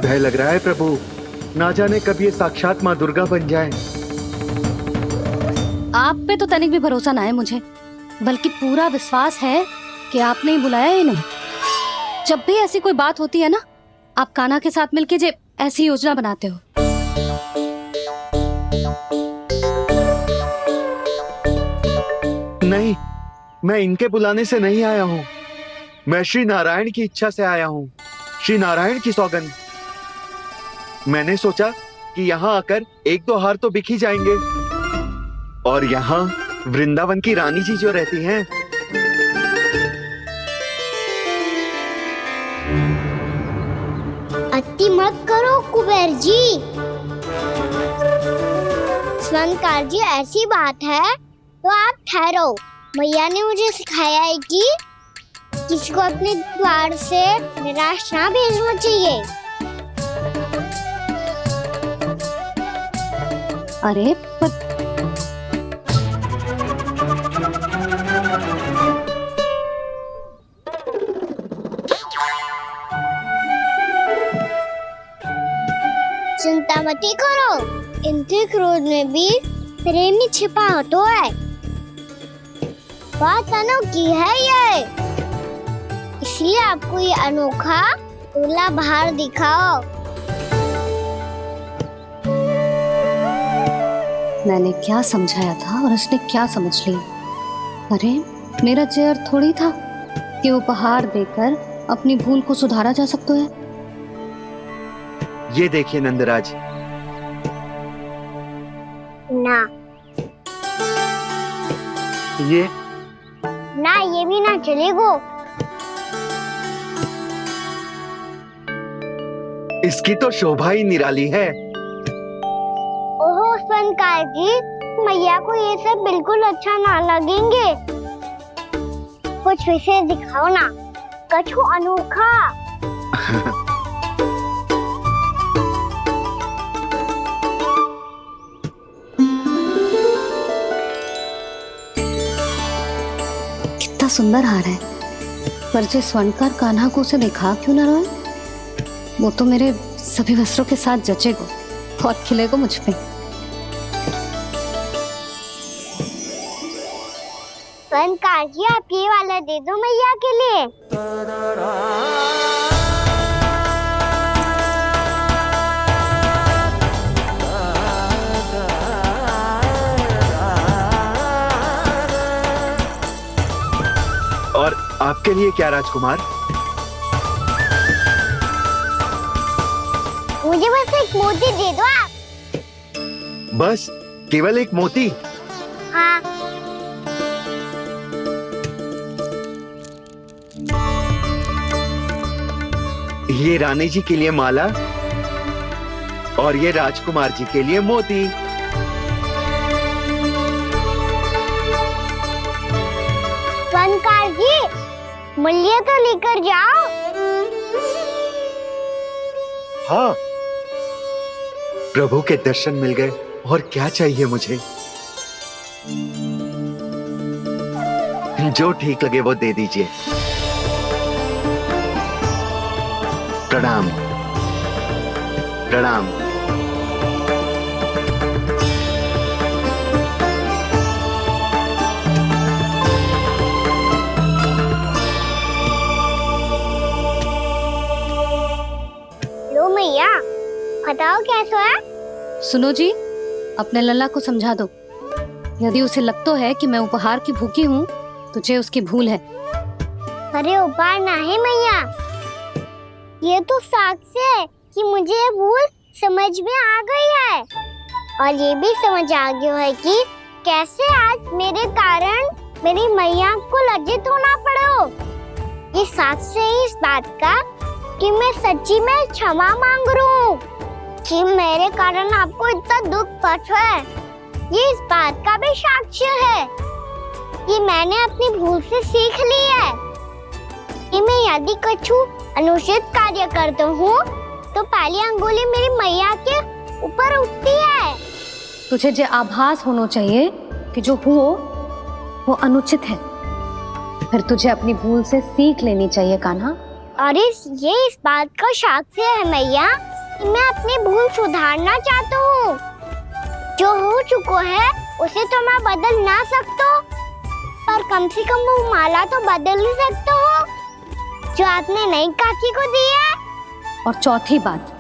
भय लग रहा है प्रभु, ना जाने कब ये साक्षात माँ दुर्गा बन जाए। आप पे तो तनिक भी भरोसा ना है मुझे, बल्कि पूरा विश्वास है कि आपने ही बुलाया ही नहीं। जब भी ऐसी कोई बात होती है ना, आप कान्हा के साथ मिलके जे ऐसी योजना बनाते हो। नहीं, मैं इनके बुलाने से नहीं आया हूँ। मैं श्री नारायण की इच्छा से आया हूँ, श्री नारायण की सौगंध। मैंने सोचा कि यहाँ आकर एक दो हार तो बिक ही जाएंगे, और यहाँ वृंदावन की रानी जी जो रहती हैं। अति मत करो कुबेर जी। स्वर्णकार जी, ऐसी बात है तो आप ठहरो। मैया ने मुझे सिखाया है कि किसी को अपने द्वार से निराश ना भेजना चाहिए। अरे पर चिंता मत करो, इनके क्रोध में भी प्रेमी छिपा तो है। बात अनोखी है ये, इसलिए आपको ये अनोखा दूल्हा बाहर दिखाओ। मैंने क्या समझाया था और उसने क्या समझ लिया। अरे मेरा जहर थोड़ी था कि उपहार देकर अपनी भूल को सुधारा जा सकता है। ये देखिए नंदराज। ना ये ना, ये भी ना चलेगो। इसकी तो शोभा ही निराली है। ओहो स्वर्णकार जी, मैया को ये सब बिल्कुल अच्छा ना लगेंगे। कुछ विशेष दिखाओ ना, कुछ अनोखा। कितना सुंदर हार है, पर जो स्वर्णकार कान्हा को उसे दिखा क्यों ना रोए? वो तो मेरे सभी वस्त्रों के साथ जचेगा, बहुत खिलेगा मुझ पे। स्वर्णकार जी, आप ये वाला दे दो मैया के लिए। और आपके लिए क्या राजकुमार? मुझे बस एक मोती दे दो आप। बस केवल एक मोती? हाँ। ये रानी जी के लिए माला और ये राजकुमार जी के लिए मोती। स्वर्णकार जी, मूल्य तो लेकर जाओ। हाँ, प्रभु के दर्शन मिल गए, और क्या चाहिए मुझे? जो ठीक लगे वो दे दीजिए। प्रणाम प्रणाम। लो मैया, बताओ कैसा है? सुनो जी, अपने लल्ला को समझा दो। यदि उसे लगता है कि मैं उपहार की भूखी हूँ, तो ये उसकी भूल है। अरे उपहार ना है मैया, ये तो साक्ष्य है कि मुझे ये भूल समझ में आ गई है, और ये भी समझ आ गया है कि कैसे आज मेरे कारण मेरी मैया को लज्जित होना पड़ो। ये साक्ष्य है इस बात का कि मैं सच्ची में क्षमा मांग रहा हूँ कि मेरे कारण आपको इतना दुख पहुंचा है। ये इस बात का भी साक्ष्य है कि मैंने अपनी भूल से सीख ली है कि मैं यदि कुछ अनुचित कार्य करता हूँ तो पहली अंगुली मेरी मैया के ऊपर उठती है। तुझे जो आभास होना चाहिए कि जो हुआ वो अनुचित है, फिर तुझे अपनी भूल से सीख लेनी चाहिए कान्हा। और ये इस बात का साक्ष्य है मैया कि मैं अपनी भूल सुधारना चाहता हूँ। जो हो चुका है उसे तो मैं बदल ना सकता, पर कम से कम वो माला तो बदल ही सकता हूँ जो आपने नई काकी को दी है। और चौथी बात,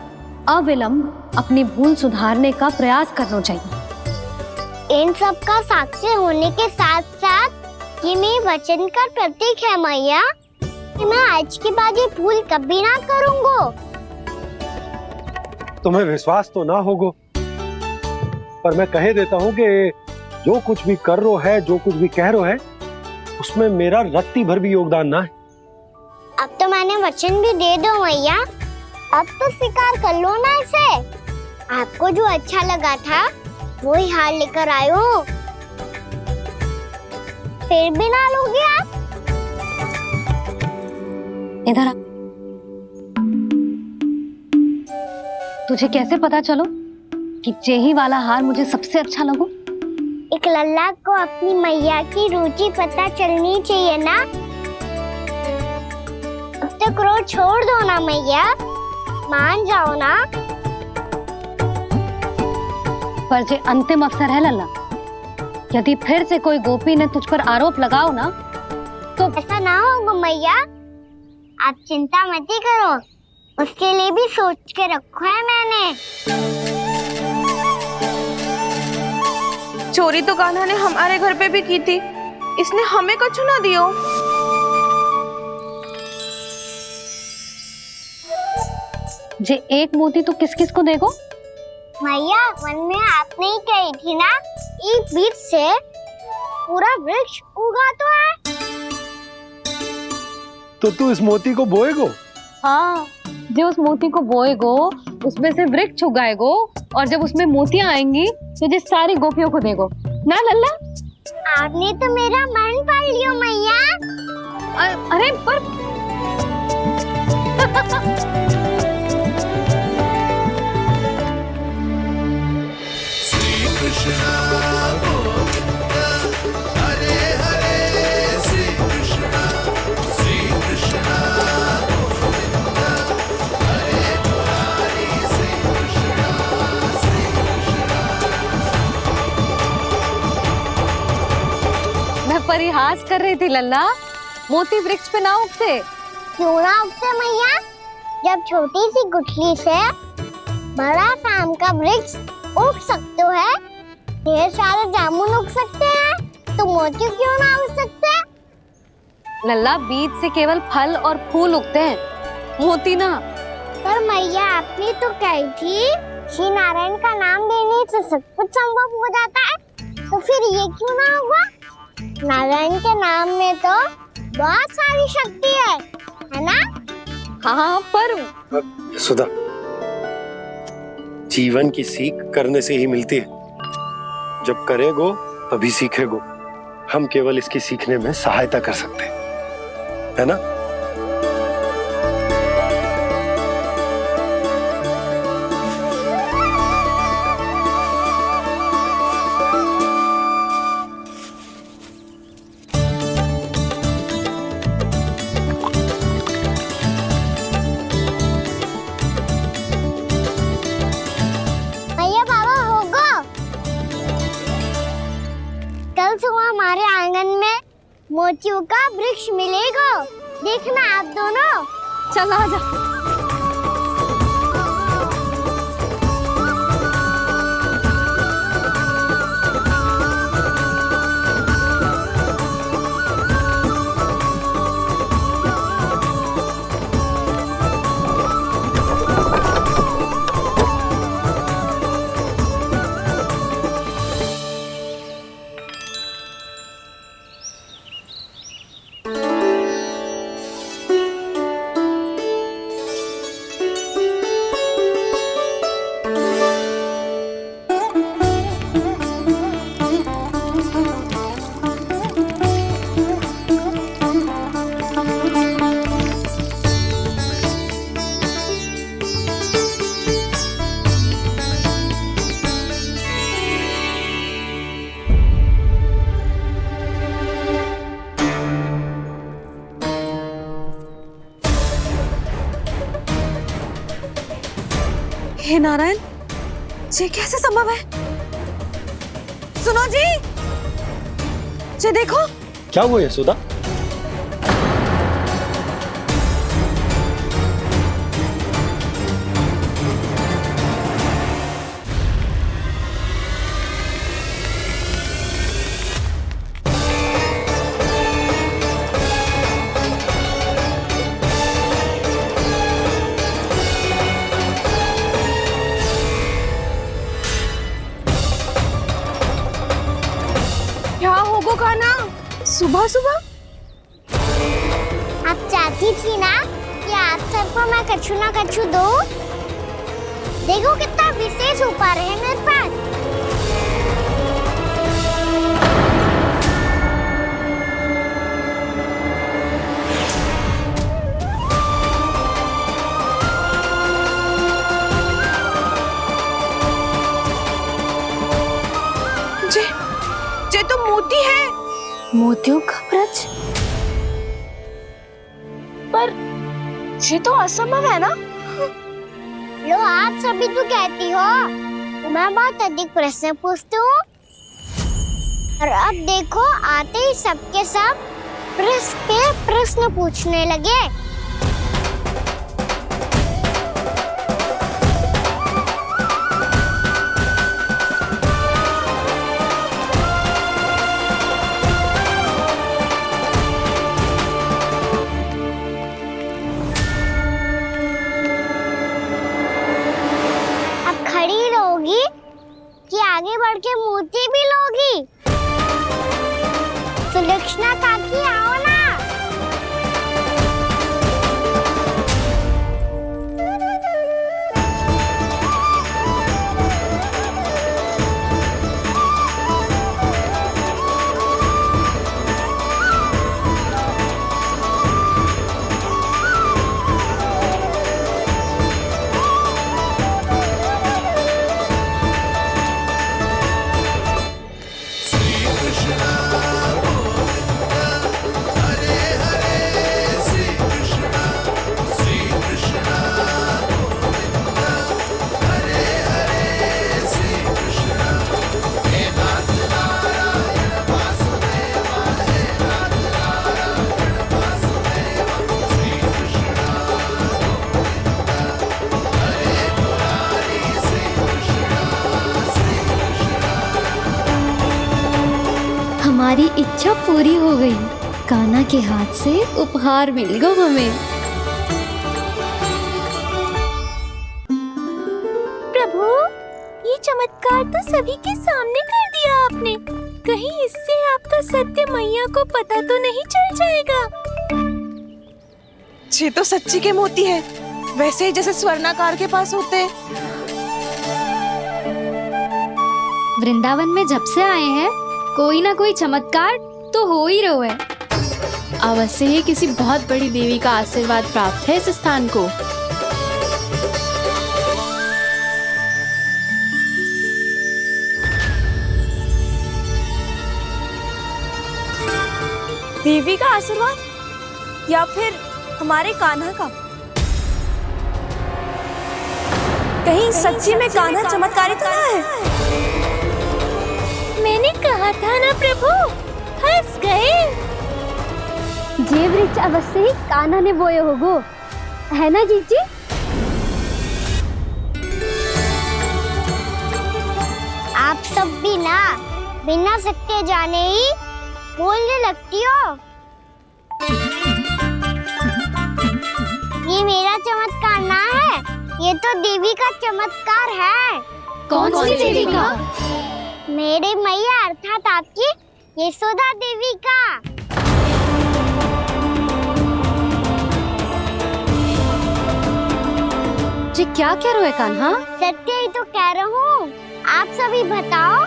अविलंब अपनी भूल सुधारने का प्रयास करना चाहिए। इन सब का साक्षी होने के साथ साथ ये मेरे वचन का प्रतीक है मैया कि मैं आज के बाद ये भूल कभी ना करूँगा। तुम्हें विश्वास तो ना होगो, पर मैं कह देता हूँ कि जो कुछ भी कर रो है, जो कुछ भी कह रो है, उसमें मेरा रत्ती भर भी योगदान ना है। अब तो मैंने वचन भी दे दो मैया, अब तो स्वीकार कर लो ना इसे। आपको जो अच्छा लगा था वही हार लेकर आए हो, फिर भी ना लोगे आप? इधर आ। तुझे कैसे पता चलो कि जेही वाला हार मुझे सबसे अच्छा लगो? एक लल्ला को अपनी मैया की रुचि पता चलनी चाहिए ना। अब तो क्रोध छोड़ दो ना मैया, मान जाओ ना। पर जे अंतिम अवसर है लल्ला, यदि फिर से कोई गोपी ने तुझ पर आरोप लगाओ ना तो ऐसा ना होगा मैया, आप चिंता मत ही करो, उसके लिए भी सोच के रखा है मैंने। चोरी तो कान्हा ने हमारे घर पे भी की थी, इसने हमें कछु ना दियो। जे एक मोती तो किस किस को देगो? मैया मन में आपने ही कही थी ना, एक बीज से पूरा वृक्ष उगा तो है। तो तू इस मोती को बोएगो? हाँ, जो उस मोती को बोएगो उसमें से वृक्ष उगाएगो, और जब उसमें मोतियां आएंगी तो जिस सारी गोपियों को देगो ना लल्ला। आपने तो मेरा मन पढ़ लियो मैया। अरे पर मैं परिहास कर रही थी लल्ला, मोती वृक्ष पे ना उगते। क्यों ना उगते मैया? जब छोटी सी गुठली से बड़ा आम का वृक्ष उग सकते है, ढेर सारे जामुन उग सकते हैं, तो मोती क्यों ना उग सकते? लल्ला, बीज से केवल फल और फूल उगते हैं, मोती ना। पर मैया आपने तो कही थी श्री नारायण का नाम लेने से सब कुछ संभव हो जाता है, तो फिर ये क्यों ना होगा? नारायण के नाम में तो बहुत सारी शक्ति है ना? हाँ, पर सुधा, जीवन की सीख करने से ही मिलती है। जब करेगो तभी सीखेगो। हम केवल इसकी सीखने में सहायता कर सकते हैं, है ना? भैया बाबा होगा, कल सुबह हमारे आंगन में मोतियों का वृक्ष मिलेगा, देखना आप दोनों। चल आ जा। हे नारायण, ये कैसे संभव है? सुनो जी, ये देखो। क्या हुआ यशोदा? क्या होगो कान्हा, सुबह सुबह? आप चाहती थी ना कि आप सबको मैं कछु ना कछु दूं? देखो कितना विशेष उपहार है मेरे पास। ये तो मोती है। मोतियों का ब्रज? पर ये तो असंभव है ना? लो, आप सभी तो कहती हो मैं बहुत अधिक प्रश्न पूछती हूँ, और अब देखो आते ही सबके सब प्रश्न पे प्रश्न पूछने लगे। कि आगे बढ़ के मूर्ति भी लोगी? सुलक्षणा काकी आओ ना। हमारी इच्छा पूरी हो गई। कान्हा के हाथ से उपहार मिल गया हमें। प्रभु, ये चमत्कार तो सभी के सामने कर दिया आपने। कहीं इससे आपका सत्य मैया को पता तो नहीं चल जाएगा? ये तो सच्ची के मोती है, वैसे ही जैसे स्वर्णाकार के पास होते। वृंदावन में जब से आए हैं कोई ना कोई चमत्कार तो हो ही रहा है। अवश्य ही किसी बहुत बड़ी देवी का आशीर्वाद प्राप्त है इस स्थान को। देवी का आशीर्वाद या फिर हमारे कान्हा का? कहीं सच्ची में कान्हा चमत्कारी तो ना है? मैंने कहा था ना प्रभु, फंस गए। ये वृक्ष अवश्य ही कान्हा ने बोए होगो, है ना जीजी? आप सब भी ना बिना सत्य जाने ही बोलने लगती हो। ये मेरा चमत्कार ना है, ये तो देवी का चमत्कार है। कौन सी देवी का? मेरे मैया अर्थात आपकी यशोदा देवी का। जी क्या कह रहे हो कान्हा? सत्य ही तो कह रहा हूँ। आप सभी बताओ,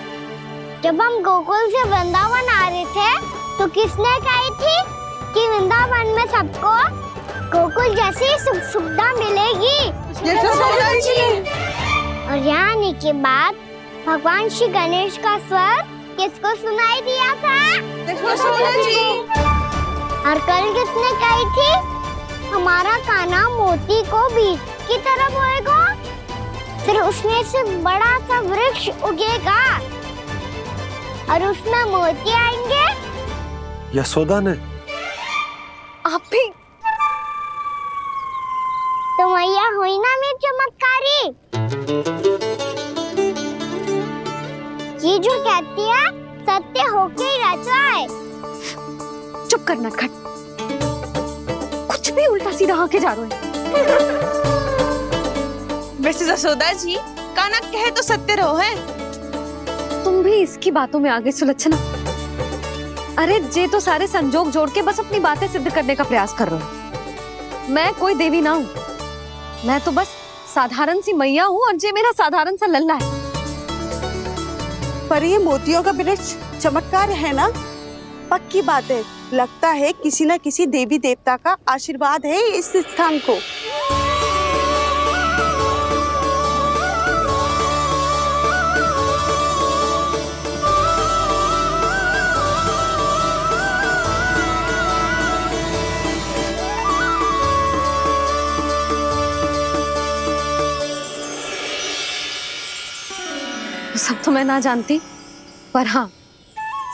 जब हम गोकुल से वृंदावन आ रहे थे तो किसने कही थी कि वृंदावन में सबको गोकुल जैसी सुख सुविधा मिलेगी? और यहाँ आने के बाद भगवान श्री गणेश का स्वर किसको सुनाई दिया था? और कल किसने कही थी हमारा कान्हा मोती को बीज की तरफ होएगा? फिर उसमें से बड़ा सा वृक्ष उगेगा और उसमें मोती आएंगे। यशोदा ने? आप भी? तो मैया हुई ना मेरी चमत्कारी। ये जो कहती है सत्य होके ही रहता है। चुप कर नटखट, कुछ भी उल्टा सीधा होके जा रहे हैं। वैसे जसोदा जी, काना कहे तो सत्य रहो है। तुम भी इसकी बातों में आगे सुलझना। अरे जे तो सारे संजोग जोड़ के बस अपनी बातें सिद्ध करने का प्रयास कर रहे हो। मैं कोई देवी ना हूँ, मैं तो बस साधारण सी मैया हूँ और जे मेरा साधारण सा लल्ला है। पर ये मोतियों का वृक्ष चमत्कार है ना? पक्की बात है, लगता है किसी न किसी देवी देवता का आशीर्वाद है इस स्थान को। सब तो मैं ना जानती, पर हाँ,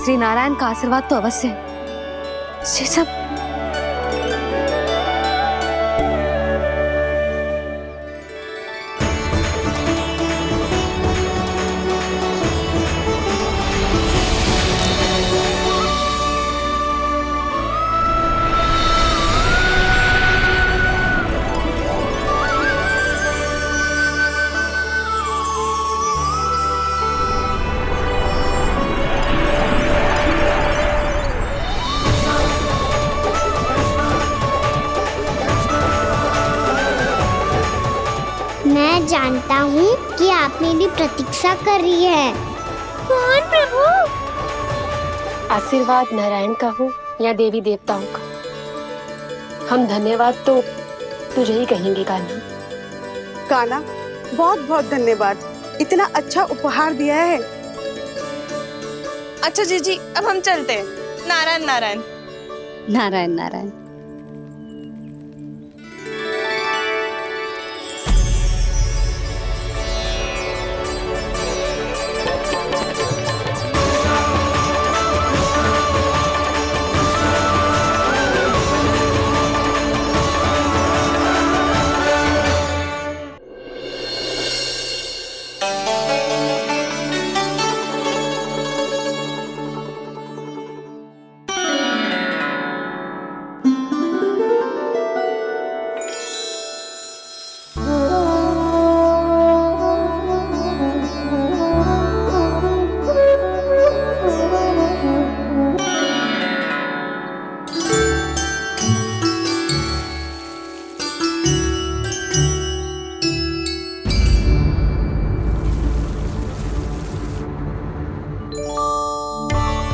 श्री नारायण का आशीर्वाद तो अवश्य है। ये सब मैं जानता हूँ कि आप मेरी प्रतीक्षा कर रही है। कौन प्रभु? आशीर्वाद नारायण का हो या देवी देवताओं का, हम धन्यवाद तो तुझे ही कहेंगे कान्हा। कान्हा, बहुत बहुत धन्यवाद, इतना अच्छा उपहार दिया है। अच्छा जीजी, अब हम चलते हैं। नारायण नारायण। नारायण नारायण।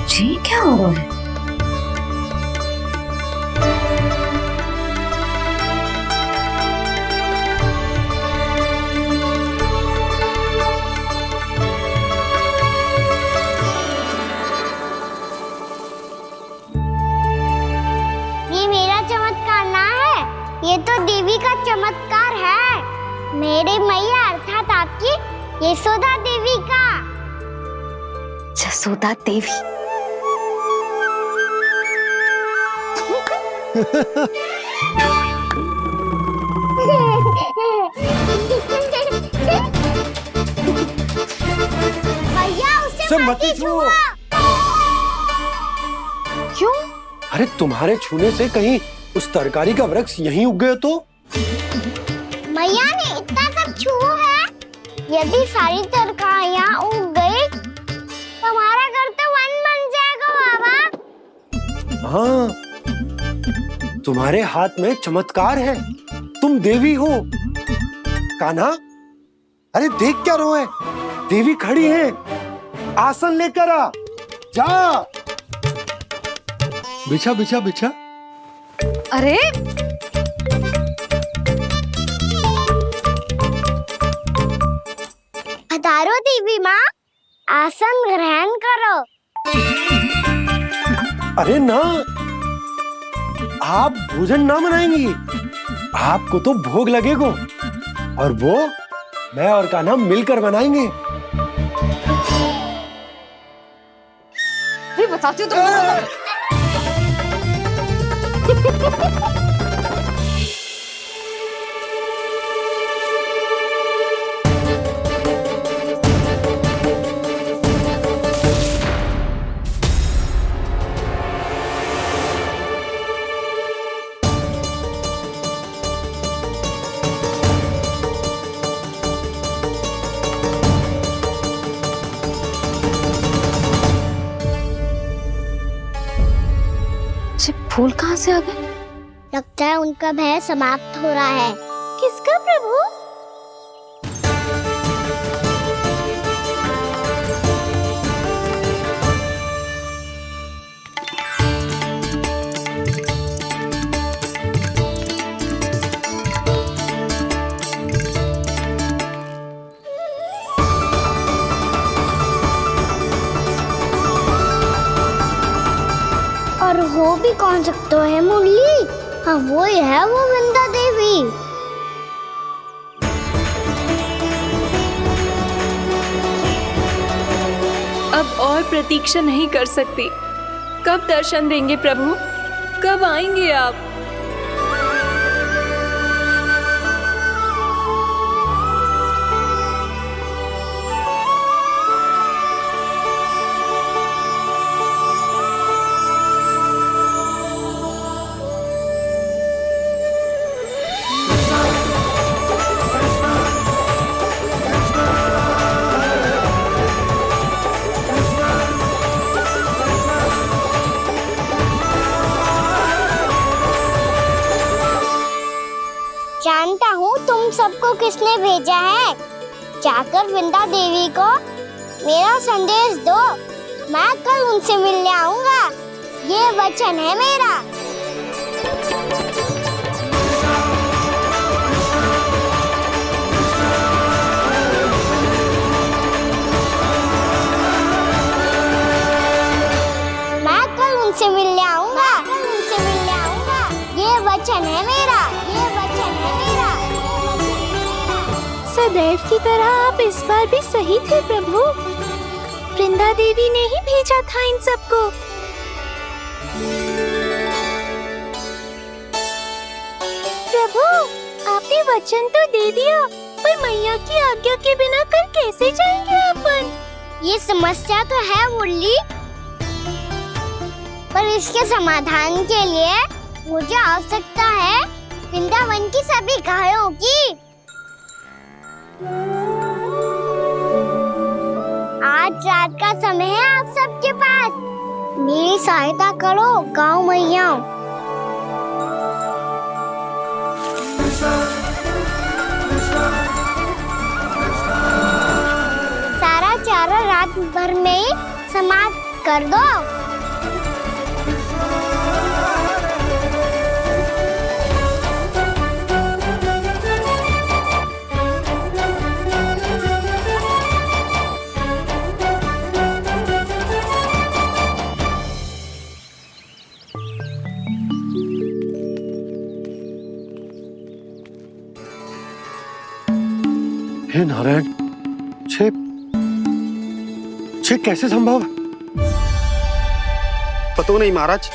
जी क्या हो रहा है? ये मेरा चमत्कार ना है, ये तो देवी का चमत्कार है। मेरी मैया अर्थात आपकी यशोदा देवी का। जसोदा देवी। भैया उसे मत छुओ। क्यों? अरे तुम्हारे छूने से कहीं उस तरकारी का वृक्ष यहीं उग गए तो? मैया ने इतना सब छुआ है, यदि सारी तरकारियां उग गई तो हमारा घर तो वन बन जाएगा बाबा। हाँ, तुम्हारे हाथ में चमत्कार है, तुम देवी हो। कान्हा, अरे देख क्या रोए, देवी खड़ी है, आसन लेकर आ, जा। बिछा बिछा बिछा। अरे पधारो देवी माँ, आसन ग्रहण करो। अरे ना, आप भोजन ना मनाएंगी, आपको तो भोग लगेगा और वो मैं और कान्हा मिलकर बनाएंगे। भी बताती हूँ तुम। फूल कहाँ से आ गए? लगता है उनका भय समाप्त हो रहा है। किसका प्रभु? और हो भी कौन सकता है मुरली? हाँ वो ही है, वो वृंदा देवी। अब और प्रतीक्षा नहीं कर सकती। कब दर्शन देंगे प्रभु? कब आएंगे आप? जानता हूँ तुम सबको किसने भेजा है। जाकर वृंदा देवी को मेरा संदेश दो। मैं कल उनसे मिलने आऊंगा, ये वचन है मेरा। मैं कल उनसे मिलने आऊंगा, ये वचन है मेरा, ये वचन है मेरा। सदैव की तरह आप इस बार भी सही थे प्रभु। वृंदा देवी ने ही भेजा था इन सबको। प्रभु, आपने वचन तो दे दिया, पर मैया की आज्ञा के बिना कल कैसे जाएंगे अपन? ये समस्या तो है मुरली, पर इसके समाधान के लिए मुझे आवश्यकता है वृंदावन की सभी गायों की। आज रात का समय है आप सबके पास। मेरी सहायता करो गाँव मैया। सारा चारा रात भर में ही समाप्त कर दो। हे नारायण, छे कैसे संभव? पता नहीं महाराज,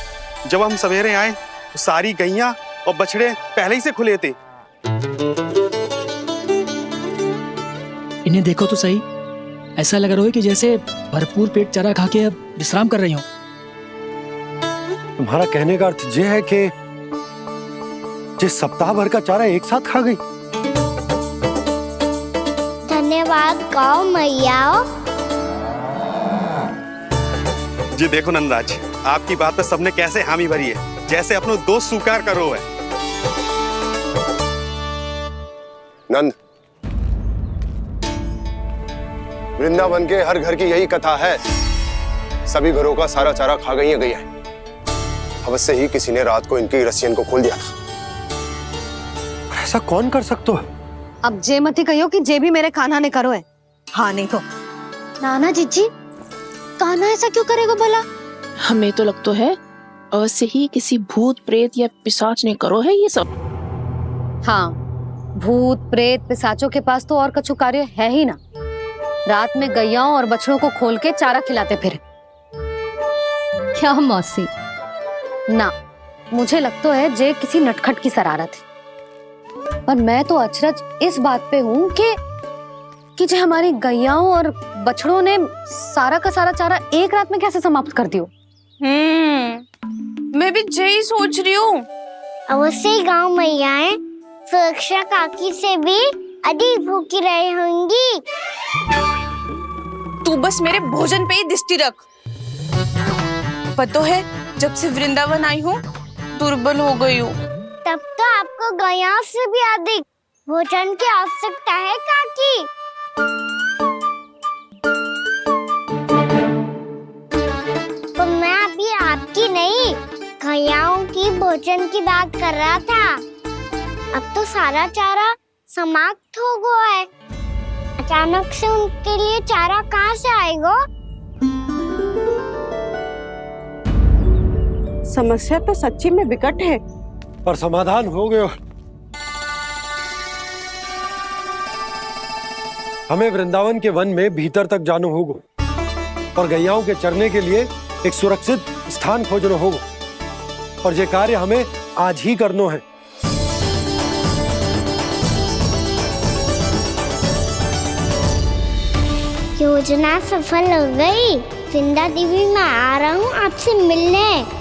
जब हम सवेरे आए तो सारी गैया और बछड़े पहले ही से खुले थे। इन्हें देखो तो सही, ऐसा लग रहा है कि जैसे भरपूर पेट चारा खा के अब विश्राम कर रही हूँ। तुम्हारा कहने का अर्थ यह है कि जिस सप्ताह भर का चारा एक साथ खा गई। धन्यवाद गाँव मैया। जी देखो नंदराज, आपकी बात पे सबने कैसे हामी भरी है, जैसे अपनो दोस्त स्वीकार करो है। नंद, वृंदावन के हर घर की यही कथा है। सभी घरों का सारा चारा खा गई है। अवश्य ही किसी ने रात को इनकी रस्सियन को खोल दिया था। ऐसा कौन कर सकता है? अब जे मती कहियो कि जे भी मेरे कान्हा ने करो है। हाँ नहीं तो नाना जीजी, कान्हा ऐसा क्यों करेगा भला? हमें तो लगता है अवश्य ही किसी भूत प्रेत या पिशाच ने करो है ये सब। हाँ, भूत प्रेत पिशाचों के पास तो और कछु कार्य है ही ना। रात में गैयाओं और बछड़ों को खोल के चारा खिलाते फिर। क्या मौसी? ना, मुझे लगता है जे किसी नटखट की शरारत है। पर मैं तो अचरज इस बात पे हूँ कि जो हमारी गैयाओं और बछड़ों ने सारा का सारा चारा एक रात में कैसे समाप्त कर दियो। मैं भी यही सोच रही हूँ। अवश्य गांव मैयाएं सुरक्षा काकी से भी अधिक भूखी रही होंगी। तू बस मेरे भोजन पे ही दृष्टि रख। पता है जब से वृंदावन आई हूँ दुर्बल हो गई हूँ। तब तो आपको गैया से भी अधिक भोजन की आवश्यकता है काकी। तो मैं अभी आपकी नहीं गैयाओं की भोजन की बात कर रहा था। अब तो सारा चारा समाप्त हो गया है। अचानक से उनके लिए चारा कहाँ से आएगा? समस्या तो सच्ची में विकट है, पर समाधान हो गयो। हमें वृंदावन के वन में भीतर तक जाना होगा और गैयाओं के चरने के लिए एक सुरक्षित स्थान खोजना होगा, और ये कार्य हमें आज ही करना है। योजना सफल हो गई। वृंदा देवी, मैं आ रहा हूँ आपसे मिलने।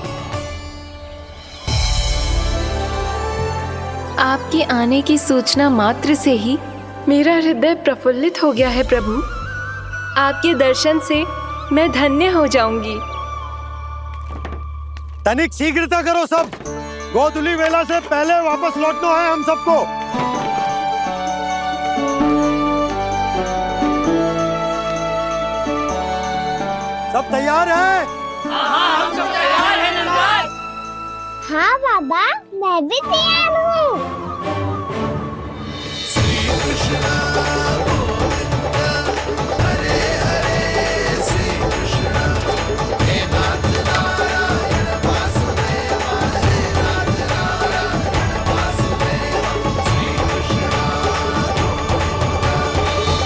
आपके आने की सूचना मात्र से ही मेरा हृदय प्रफुल्लित हो गया है प्रभु। आपके दर्शन से मैं धन्य हो जाऊंगी। तनिक शीघ्रता करो सब, गोधुली वेला से पहले वापस लौटना है हम सबको। सब तैयार है? हाँ, हम सब तैयार हैं नंदराज। हाँ बाबा, मैं भी तैयार हूँ।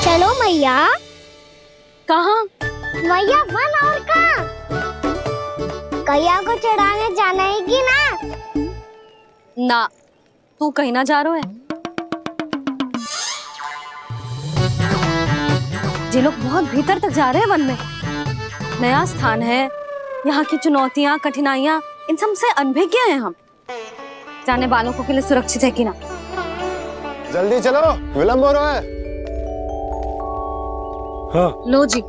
चलो मैया। कहाँ? मैया वन और कहाँ? गैया को चढ़ाने जाना है कि ना? ना, तू कहीं ना जा रहा है। ये लोग बहुत भीतर तक जा रहे हैं वन में। नया स्थान है, यहाँ की चुनौतियाँ कठिनाइयाँ इन सब से अनभिज्ञ हैं हम। जाने वालों को के लिए सुरक्षित है कि ना? जल्दी चलो, विलंब हो रहा है। हाँ। लो जी।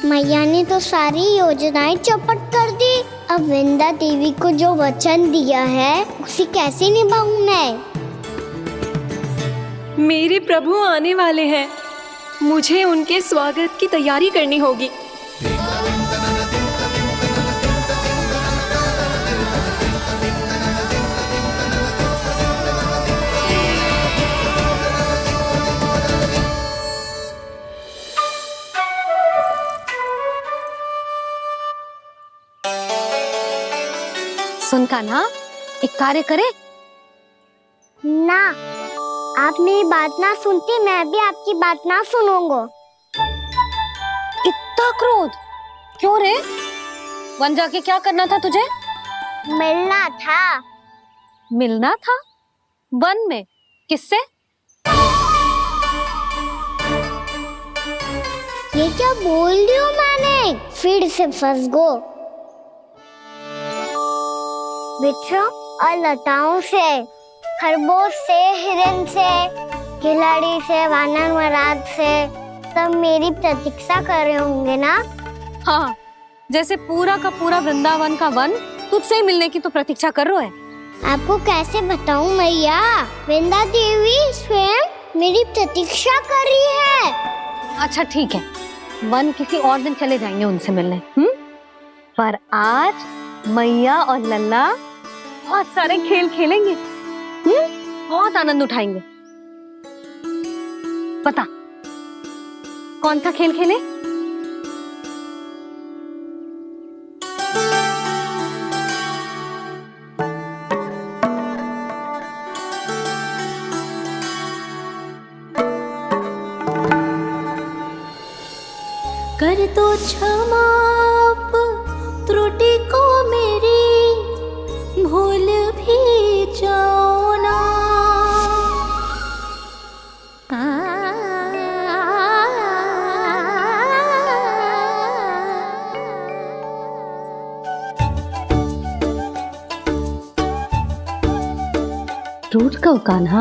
मैया ने तो सारी योजनाएं चौपट कर दी। अब वृंदा देवी को जो वचन दिया है उसे कैसे निभाऊं मैं? मेरे प्रभु आने वाले हैं, मुझे उनके स्वागत की तैयारी करनी होगी। सुन कान्हा, एक कार्य करे ना, आप मेरी बात ना सुनती, मैं भी आपकी बात ना सुनूंगा। इतना क्रोध क्यों रे? वन जाके क्या करना था तुझे? मिलना था। मिलना था? वन में? किससे? ये क्या बोल रही हूँ मैंने? फिर से फंस गो। वृक्षों और लताओं से, खरगोश से, हिरन से, खिलाड़ी से, वानर महाराज से, सब मेरी प्रतीक्षा कर रहे होंगे ना? हाँ, जैसे पूरा का पूरा वृंदावन का वन तुझसे ही मिलने की तो प्रतीक्षा कर रहा है। आपको कैसे बताऊं मैया? वृंदा देवी स्वयं मेरी प्रतीक्षा कर रही है। अच्छा ठीक है, वन किसी और दिन चले जाएंगे उनसे मिलने। पर आज मैया और लल्ला बहुत सारे खेल खेलेंगे। बहुत आनंद उठाएंगे। पता कौन सा खेल खेले? रूठ कहो कान्हा।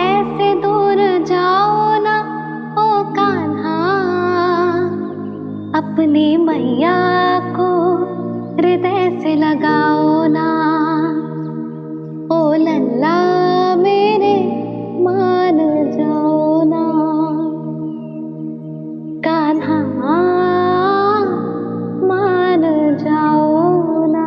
ऐसे दूर जाओ ना ओ कान्हा, अपनी मैया को हृदय से लगाओ ना। ओ लल्ला मेरे मान जाओ ना, कान्हा मान जाओ ना।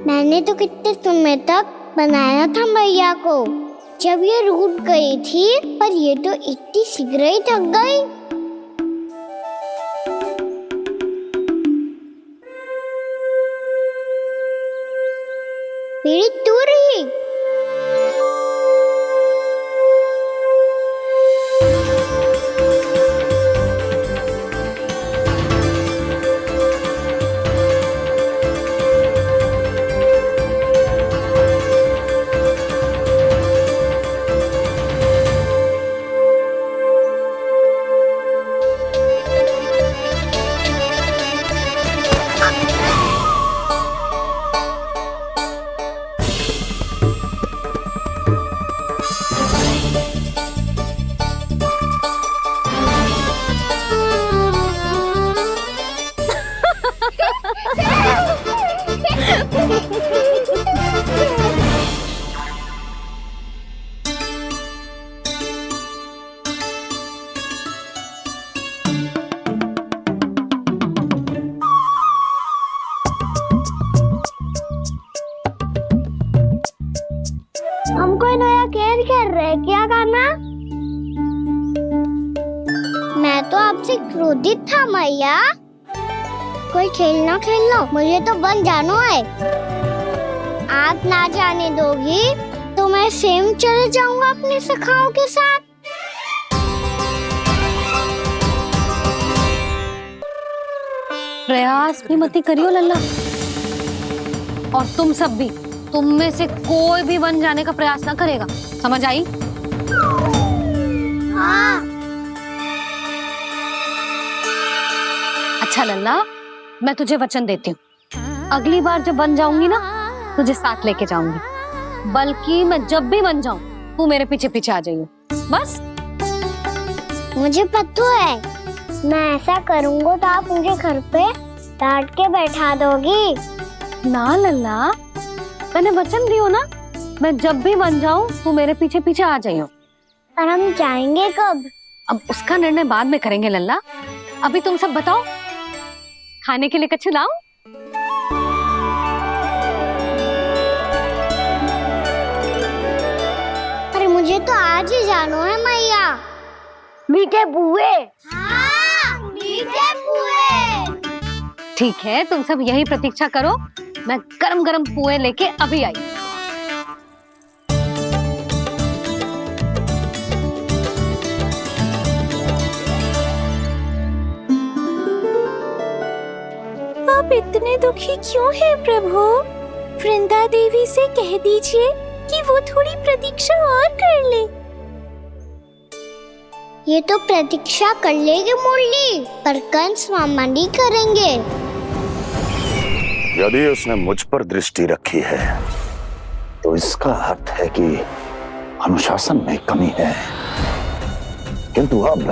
मैंने तो कितने समय तक बनाया था मैया को, जब ये रूठ गई थी, पर ये तो इतनी शीघ्र ही थक गई। मेरी तू रही। हमको नया खेल खेल रहे क्या करना? मैं तो आपसे क्रोधित था मैया। कोई खेलना खेलना, मुझे तो बन जाना है। आप ना जाने दोगी तो मैं स्वयं चले जाऊंगा अपने सखाओं के साथ। प्रयास भी मत करियो लल्ला, और तुम सब भी, तुम में से कोई भी वन जाने का प्रयास ना करेगा, समझ आई? हाँ। अच्छा लल्ला, मैं तुझे वचन देती हूँ, अगली बार जब बन जाऊंगी ना, तुझे साथ लेके जाऊंगी। बल्कि मैं जब भी बन जाऊं, तू मेरे पीछे पीछे आ जाइए, बस। मुझे पता है, मैं ऐसा करूंगा तो आप मुझे घर पे डांट के बैठा दोगी। ना लल्ला, मैंने वचन दियो ना, मैं जब भी बन जाऊं, तू मेरे पीछे पीछे आ जाइयो। और हम जाएंगे कब? अब उसका निर्णय बाद में करेंगे लल्ला। अभी तुम सब बताओ, खाने के लिए कुछ लाऊं? अरे मुझे तो आज ही जाना है मैया। मीठे बुए। हाँ, मीठे बुए। ठीक है, तुम सब यही प्रतीक्षा करो, मैं गरम गरम पुए लेके अभी आई। आप इतने दुखी क्यों हैं प्रभु? वृंदा देवी से कह दीजिए कि वो थोड़ी प्रतीक्षा और कर ले। ये तो प्रतीक्षा कर लेगी मुरली, पर कंस मामा नहीं करेंगे। यदि उसने मुझ पर दृष्टि रखी है, तो इसका अर्थ है कि अनुशासन में कमी है। किंतु अब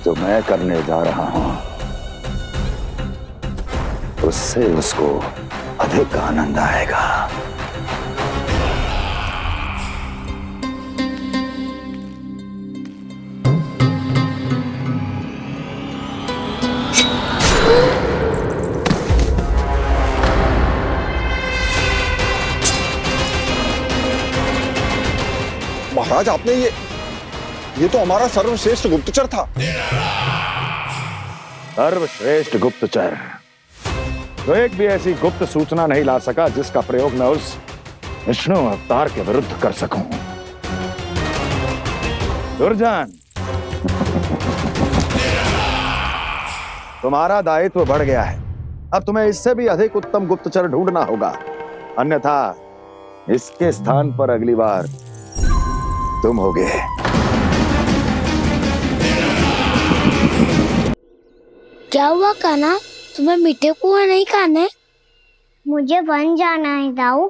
जो मैं करने जा रहा हूं, उससे उसको अधिक आनंद आएगा। महाराज, आपने ये तो हमारा सर्वश्रेष्ठ गुप्तचर था। सर्वश्रेष्ठ गुप्तचर तो एक भी ऐसी गुप्त सूचना नहीं ला सका जिसका प्रयोग मैं उस विष्णु अवतार के विरुद्ध कर सकूं। दुर्जन, तुम्हारा दायित्व बढ़ गया है। अब तुम्हें इससे भी अधिक उत्तम गुप्तचर ढूंढना होगा, अन्यथा इसके स्थान पर अगली बार तुम होगे। क्या हुआ कान्हा, तुम्हें मीठे कुआं नहीं खाने? मुझे वन जाना है दाऊ।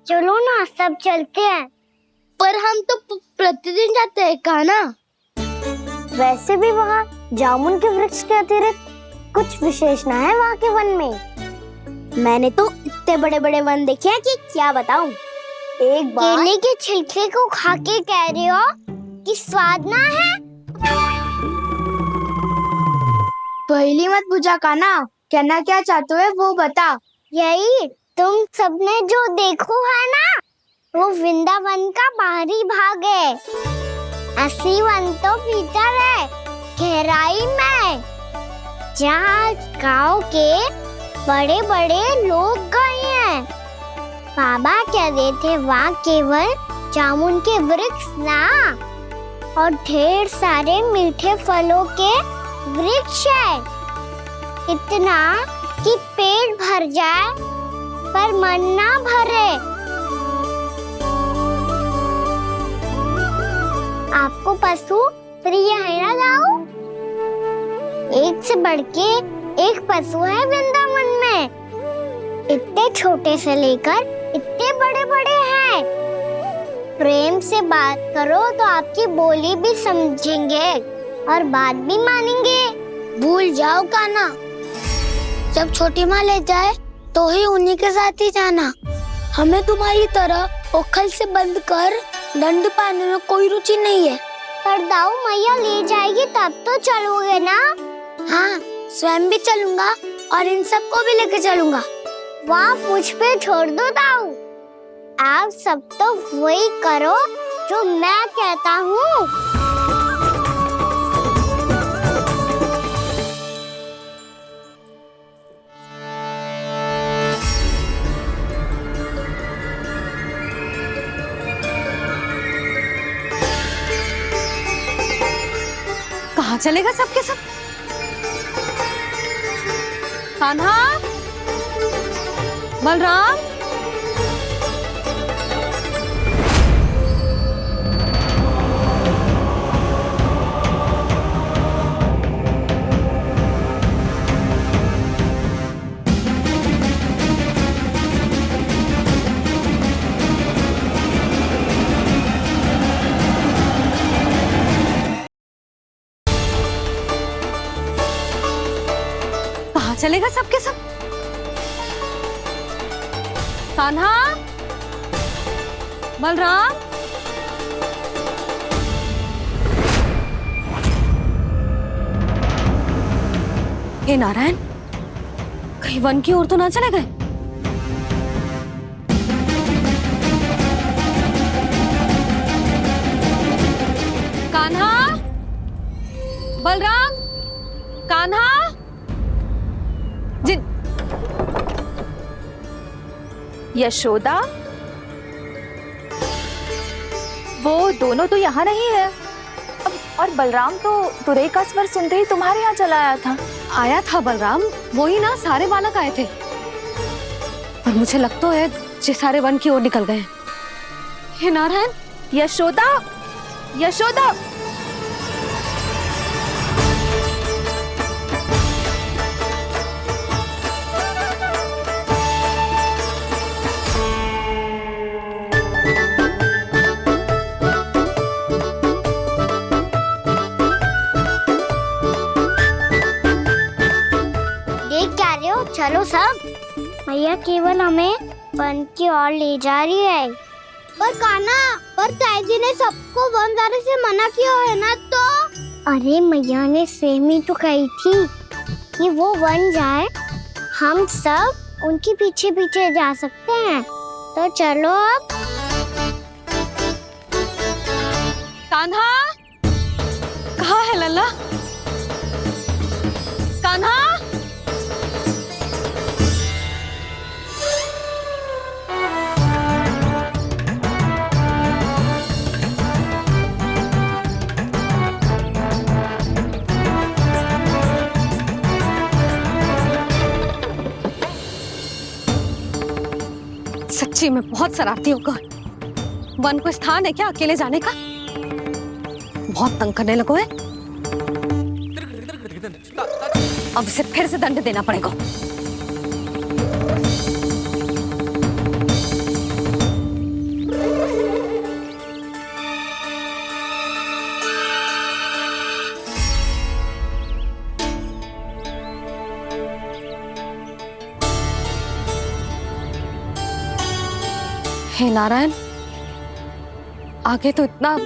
चलो ना सब चलते हैं। पर हम तो प्रतिदिन जाते हैं कान्हा। वैसे भी वहाँ जामुन के वृक्ष के अतिरिक्त कुछ विशेष ना है वहाँ के वन में। मैंने तो इतने बड़े बड़े वन देखे हैं कि क्या बताऊं। एक बार केले के छिलके को खा के कह रहे हो कि स्वाद ना है? पहली मत बुझा कान्हा, कहना क्या चाहते हो वो बता। यही तुम सबने जो देखो है ना, वो वृंदावन का बाहरी भाग है। असली वन तो भीतर है, गहराई में, जहाँ गांव के बड़े बड़े लोग गए हैं। बाबा कहते थे वहाँ केवल जामुन के वृक्ष ना, और ढेर सारे मीठे फलों के वृक्ष है। इतना कि पेट भर जाए पर मन ना भरे। आपको पशु प्रिय है ना दाऊ? एक से बढ़ के एक पशु है वृंदावन में। इतने छोटे से लेकर इतने बड़े बड़े हैं। प्रेम से बात करो तो आपकी बोली भी समझेंगे और बात भी मानेंगे। भूल जाओ कान्हा, जब छोटी माँ ले जाए तो ही उन्हीं के साथ ही जाना। हमें तुम्हारी तरह ओखल से बंद कर दंड पाने में कोई रुचि नहीं है। पर दाऊ मैया ले जाएगी तब तो चलोगे ना? हाँ, स्वयं भी चलूंगा और इन सबको भी लेके चलूंगा। वाह, मुझ पे छोड़ दो दाऊ। आप सब तो वही करो जो मैं कहता हूँ। कहाँ चलेगा सबके सब? कान्हा, बलराम, चलेगा सबके सब? कान्हा, बलराम, हे नारायण, कहीं वन की ओर तो ना चले गए? कान्हा, बलराम, कान्हा, यशोदा, वो दोनों तो यहाँ नहीं है। और बलराम तो तुरई का स्वर सुनते ही तुम्हारे यहाँ चला आया था। आया था बलराम, वही ना सारे बालक आए थे। पर मुझे लगता है ये सारे वन की ओर निकल गए। हे नारायण, यशोदा, यशोदा, चलो सब, मैया केवल हमें वन की ओर ले जा रही है। पर कान्हा, पर ताईजी ने सबको वन जाने से मना किया है ना तो? अरे मैया ने सेम ही तो कही थी कि वो वन जाए, हम सब उनके पीछे पीछे जा सकते हैं। तो चलो अब। कान्हा, कहाँ है लल्ला? कान्हा, सच्ची में बहुत शरारती होगा। वन को स्थान है क्या अकेले जाने का? बहुत तंग करने लगो है। अब इसे फिर से दंड देना पड़ेगा। हे नारायण, आगे तो इतना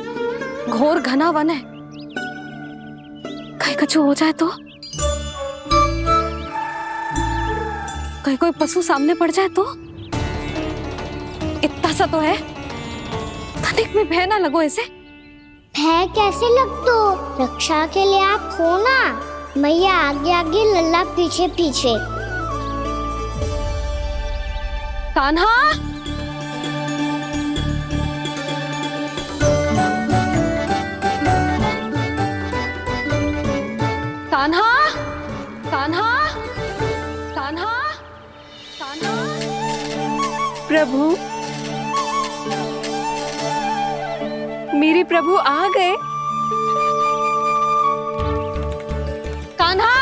घोर घना वन है, कहीं कुछ हो जाए तो? कहीं कोई पशु सामने पड़ जाए तो? इतना सा तो है, तनिक में भय ना लगो इसे। भय कैसे लग तो? रक्षा के लिए आप हो ना। मैया आगे आगे, लल्ला पीछे पीछे। कान्हा, कान्हा, कान्हा, कान्हा, कान्हा। प्रभु, मेरे प्रभु आ गए। कान्हा,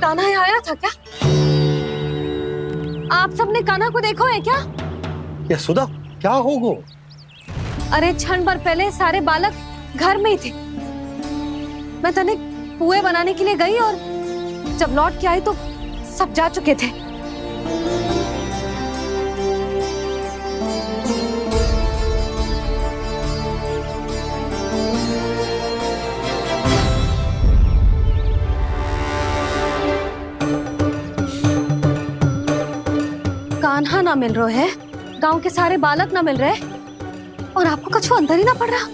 कान्हा यहाँ आया था क्या? आप सबने कान्हा को देखो है क्या? यशोदा, क्या हो गो? अरे क्षण भर पहले सारे बालक घर में ही थे। मैं तनिक पुए बनाने के लिए गई और जब लौट के आई तो सब जा चुके थे। कान्हा ना मिल रहे है, गांव के सारे बालक ना मिल रहे, और आपको कुछ अंदर ही ना पड़ रहा।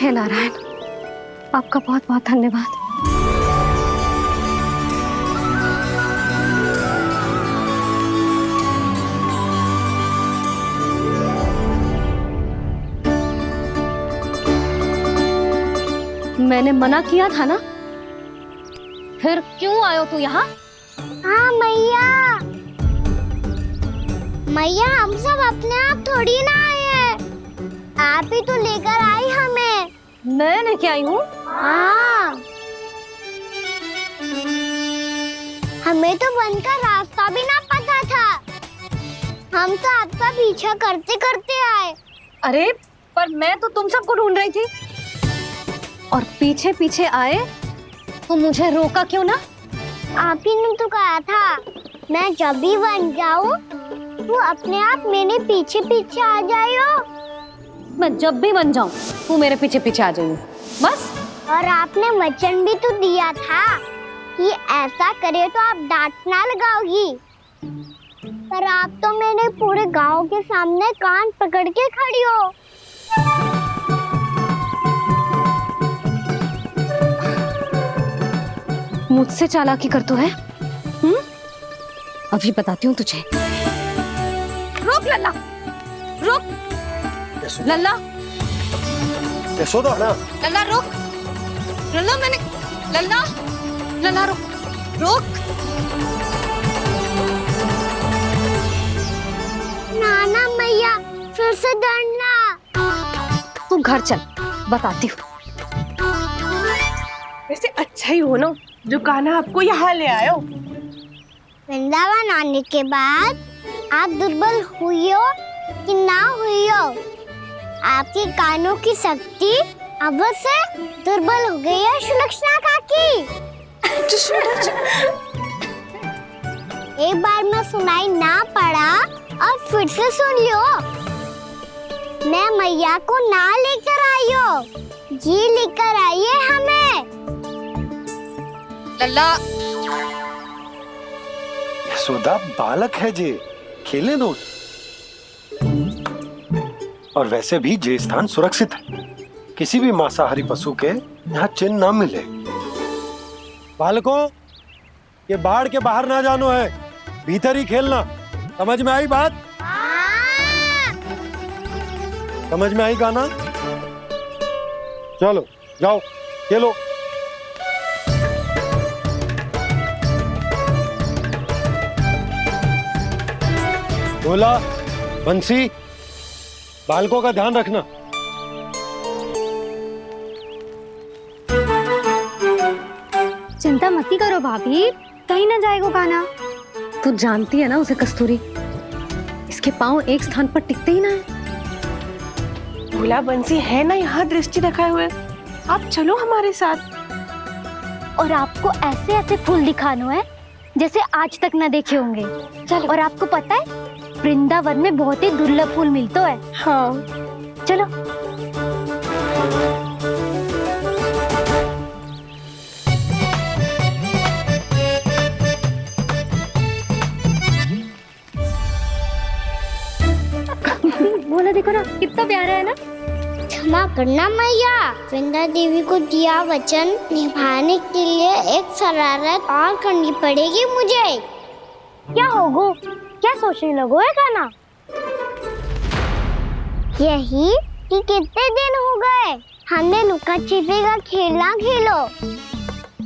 हे नारायण, आपका बहुत बहुत धन्यवाद। मैंने मना किया था ना, फिर क्यों आयो तू यहाँ? हाँ मैया, मैया हम सब अपने आप थोड़ी ना आए हैं, आप ही तो लेकर आई हमें। मैं लेके आई हूँ? हाँ, हमें तो वन का रास्ता भी ना पता था, हम तो आपका पीछा करते करते आए। अरे पर मैं तो तुम सबको ढूंढ रही थी, और पीछे पीछे आए तो मुझे रोका क्यों ना? आप ही ने तो कहा था मैं जब भी बन जाऊं तो अपने आप मेरे पीछे पीछे आ जाइयो। मैं जब भी बन जाऊं तू मेरे पीछे पीछे आ जाइयो, बस। और आपने वचन भी तो दिया था कि ऐसा करे तो आप डांट ना लगाओगी, पर आप तो मेरे पूरे गांव के सामने कान पकड़ के खड़ी हो। मुझसे चालाकी कर तो है? अभी बताती हूँ तुझे। रुक लल्ला, रुक लल्ला, यशोदा ना। लल्ला रुक, लल्ला मैंने, लल्ला, लल्ला रुक, रुक। नाना मैया फिर से डरना। तू घर चल, बताती हूँ। वैसे अच्छा ही हो ना जो कान्हा आपको यहाँ ले आयो। वृंदावन आने के बाद आप दुर्बल हुई हो कि ना हुई हो, आपके कानों की शक्ति अब से दुर्बल हो गई है सुलक्षणा काकी। एक बार में सुनाई ना पड़ा और फिर से सुन लियो। मैं मैया को ना लेकर आई हो, ये लेकर आइए हमें। लल्ला यशोदा बालक है जे, खेलने दो। और वैसे भी ये स्थान सुरक्षित है, किसी भी मांसाहारी पशु के यहाँ चिन्ह न मिले। बालकों, ये बाढ़ के बाहर ना जानो है, भीतर ही खेलना। समझ में आई बात? समझ में आई गाना? चलो जाओ खेलो। बोला बंसी, बालकों का ध्यान रखना। चिंता मत करो भाभी, कहीं ना जाएगा काना। तू जानती है ना उसे कस्तूरी, इसके पांव एक स्थान पर टिकते ही ना है। भोला बंसी है ना यहाँ दृष्टि रखाए हुए, आप चलो हमारे साथ। और आपको ऐसे ऐसे फूल दिखाना है जैसे आज तक ना देखे होंगे। चलो। और आपको पता है वृंदावन में बहुत ही दुर्लभ फूल मिलते हैं। हाँ चलो। बोला देखो ना कितना प्यारा है ना। क्षमा करना मैया, वृंदा देवी को दिया वचन निभाने के लिए एक शरारत और करनी पड़ेगी मुझे। क्या होगो? क्या सोचने लगो है गाना? यही कि कितने दिन हो गए हमने लुका छिपी का खेलना खेलो,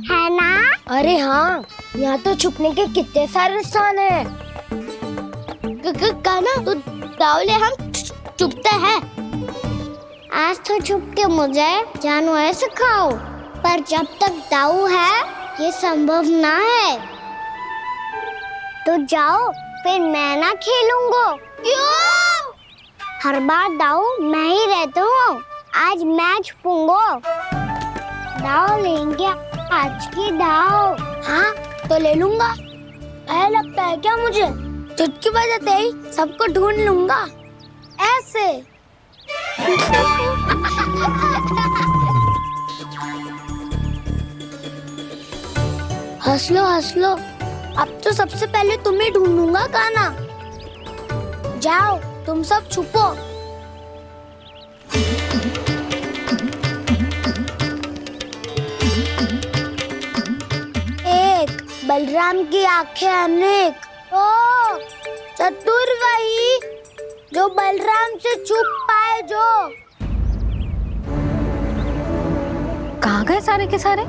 है ना? अरे हाँ, यहाँ तो छुपने के कितने सारे स्थान है। गाना तो दावले हम छुपते हैं। आज तो छुप के मुझे जानवर सिखाओ, पर जब तक दाऊ है ये संभव ना है। तो जाओ, फिर मैं ना खेलूंगा। क्यों? हर बार दाऊ मैं ही रहता हूँ, आज मैं छुपूंगा। दाऊ लेंगे आज की दाऊ। हाँ तो ले लूंगा। ऐसा लगता है क्या मुझे? चुटकी बजाते ही सबको ढूंढ लूंगा ऐसे। हंस लो, अब तो सबसे पहले तुम्हें ढूंढूंगा गाना। जाओ तुम सब छुपो। एक बलराम की आंखें अनेक। ओ चतुर वही जो बलराम से छुप पाए। जो कहाँ गए सारे के सारे?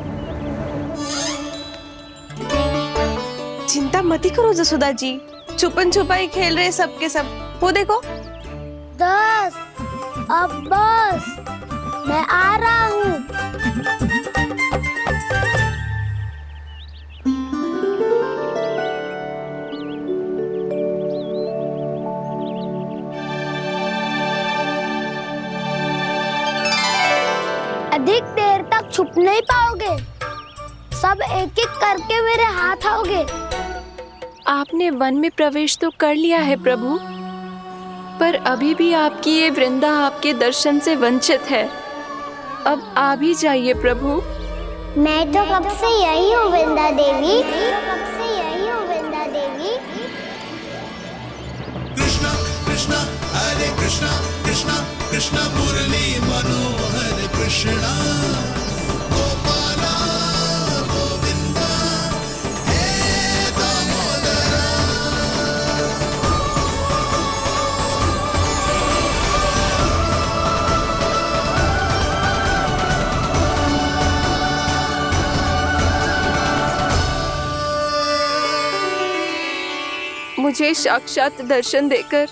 चिंता मत करो जसोदा जी, छुपन छुपाई खेल रहे सब के सब। वो देखो 10 अब बस, मैं आ रहा हूँ। अधिक देर तक छुप नहीं पाओगे, सब एक एक करके मेरे हाथ आओगे। आपने वन में प्रवेश तो कर लिया है प्रभु, पर अभी भी आपकी ये वृंदा आपके दर्शन से वंचित है। अब आ भी जाइए प्रभु। मैं तो कब से यही हूँ वृंदा देवी, कब से यही हूँ वृंदा देवी। कृष्णा कृष्णा हरे कृष्णा, कृष्णा कृष्णा मुरली मनोहर कृष्णा, गोपाला गोविंदा हे दामोदरा। मुझे साक्षात दर्शन देकर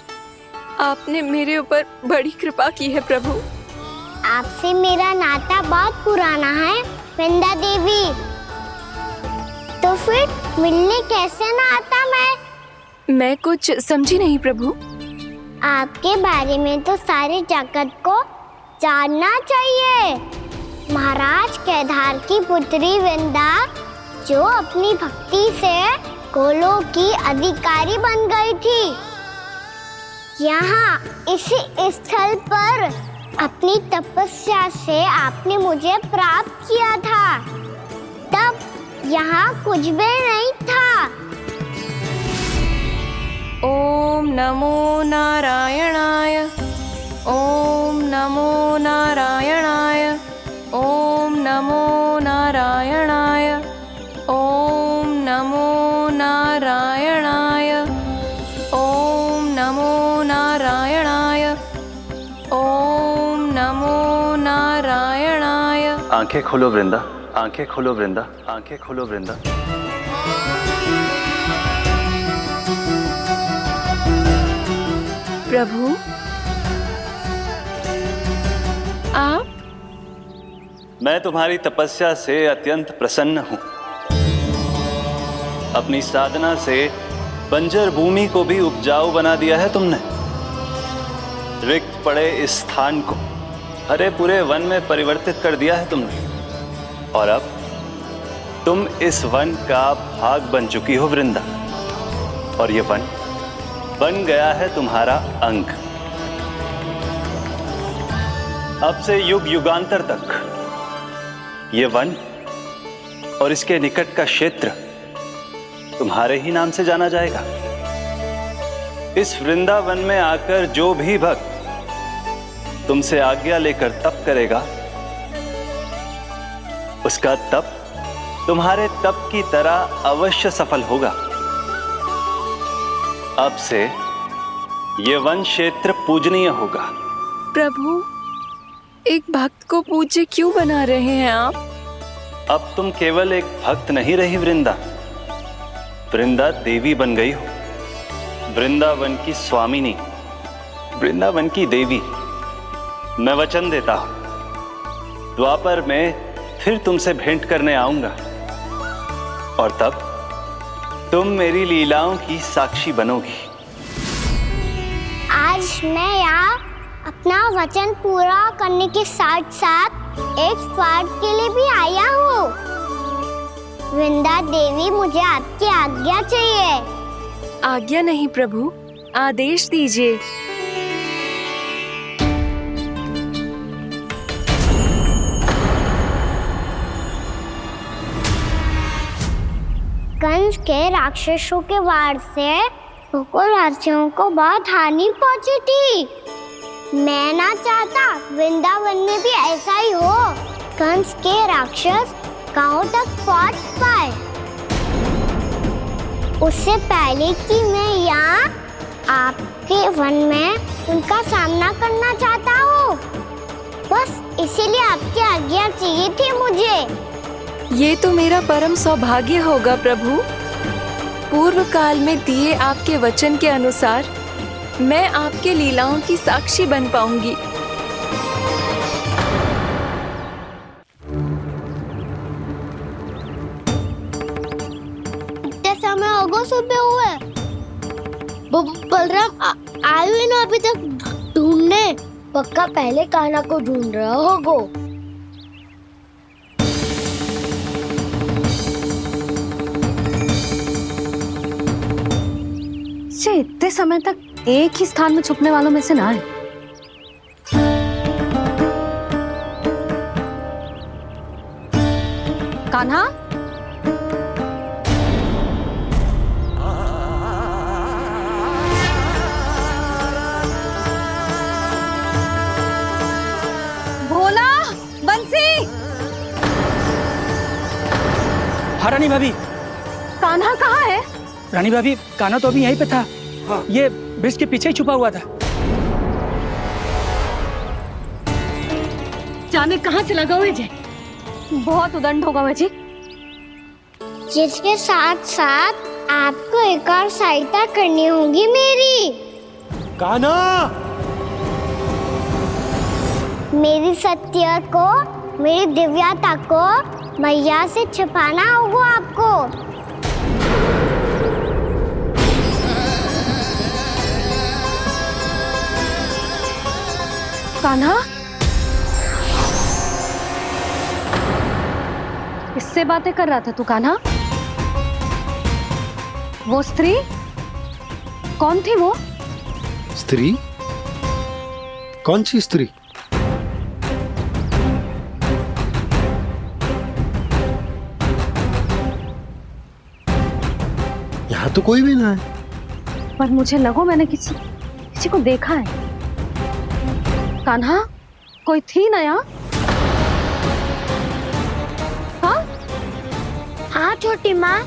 आपने मेरे ऊपर बड़ी कृपा की है प्रभु। आपसे मेरा नाता बहुत पुराना है वृंदा देवी, तो फिर मिलने कैसे ना आता मैं कुछ समझी नहीं प्रभु। आपके बारे में तो सारे जगत को जानना चाहिए। महाराज केदार की पुत्री वृंदा जो अपनी भक्ति से गोलोक की अधिकारी बन गई थी। यहाँ इसी स्थल पर अपनी तपस्या से आपने मुझे प्राप्त किया था, तब यहाँ कुछ भी नहीं था। ओम नमो नारायणाय, ओम नमो नारायणाय, ओम नमो नारायणाय, ओम नमो नारायणाय, ओम नमो नारायणाय, ओम नमो नारायणाय। आंखें खोलो वृंदा, आंखें खोलो वृंदा, आंखें खोलो वृंदा। प्रभु, आप? मैं तुम्हारी तपस्या से अत्यंत प्रसन्न हूं। अपनी साधना से बंजर भूमि को भी उपजाऊ बना दिया है तुमने। रिक्त पड़े इस स्थान को हरे पूरे वन में परिवर्तित कर दिया है तुमने। और अब तुम इस वन का भाग बन चुकी हो वृंदा। और ये वन बन गया है तुम्हारा अंग। अब से युग युगांतर तक ये वन और इसके निकट का क्षेत्र तुम्हारे ही नाम से जाना जाएगा। इस वृंदावन में आकर जो भी भक्त तुमसे आज्ञा लेकर तप करेगा, उसका तप तुम्हारे तप की तरह अवश्य सफल होगा। अब से ये वन क्षेत्र पूजनीय होगा। प्रभु, एक भक्त को पूज्य क्यों बना रहे हैं आप? अब तुम केवल एक भक्त नहीं रही वृंदा, वृंदा देवी बन गई हो। वृंदावन की स्वामिनी, वृंदावन की देवी। मैं वचन देता हूं, द्वापर में फिर तुमसे भेंट करने आऊंगा और तब तुम मेरी लीलाओं की साक्षी बनोगी। आज मैं यहाँ अपना वचन पूरा करने के साथ साथ एक स्वार्थ के लिए भी आया हूँ। वृंदा देवी, मुझे आपकी आज्ञा चाहिए। आज्ञा नहीं प्रभु, आदेश दीजिए। कंस के राक्षसों के वार से गोकुलवासियों को बहुत हानि पहुंची थी। मैं ना चाहता वृंदावन में भी ऐसा ही हो। कंस के राक्षस गांव तक पहुंच पाए, उससे पहले कि मैं यहाँ आपके वन में उनका सामना करना चाहता हूँ। बस इसीलिए आपकी आज्ञा चाहिए थी मुझे। ये तो मेरा परम सौभाग्य होगा प्रभु। पूर्व काल में दिए आपके वचन के अनुसार मैं आपके लीलाओं की साक्षी बन पाऊंगी। इतने समय होगो सुबह हुए, बलराम आयु ना अभी तक ढूंढने। पक्का पहले कान्हा को ढूंढ रहा होगो। इतने समय तक एक ही स्थान में छुपने वालों में से ना है। कान्हा, भोला, बंसी। हाँ रानी भाभी। कान्हा कहाँ है? रानी भाभी, कान्हा तो अभी यहीं पे था। हाँ। ये ब्रिज के पीछे ही छुपा हुआ था। जाने कहाँ चला गया विजय? बहुत उदंड होगा वजी। जिसके साथ साथ आपको एक और सहायता करनी होगी मेरी। कान्हा, मेरी सत्य को, मेरी दिव्यता को मैया से छिपाना होगा आपको। कान्हा, किससे बातें कर रहा था तू कान्हा? वो स्त्री कौन थी? वो स्त्री? कौन सी स्त्री? तो कोई भी ना है। पर मुझे लगो मैंने किसी को देखा है। कान्हा, कोई थी ना यहाँ? हाँ हाँ छोटी माँ।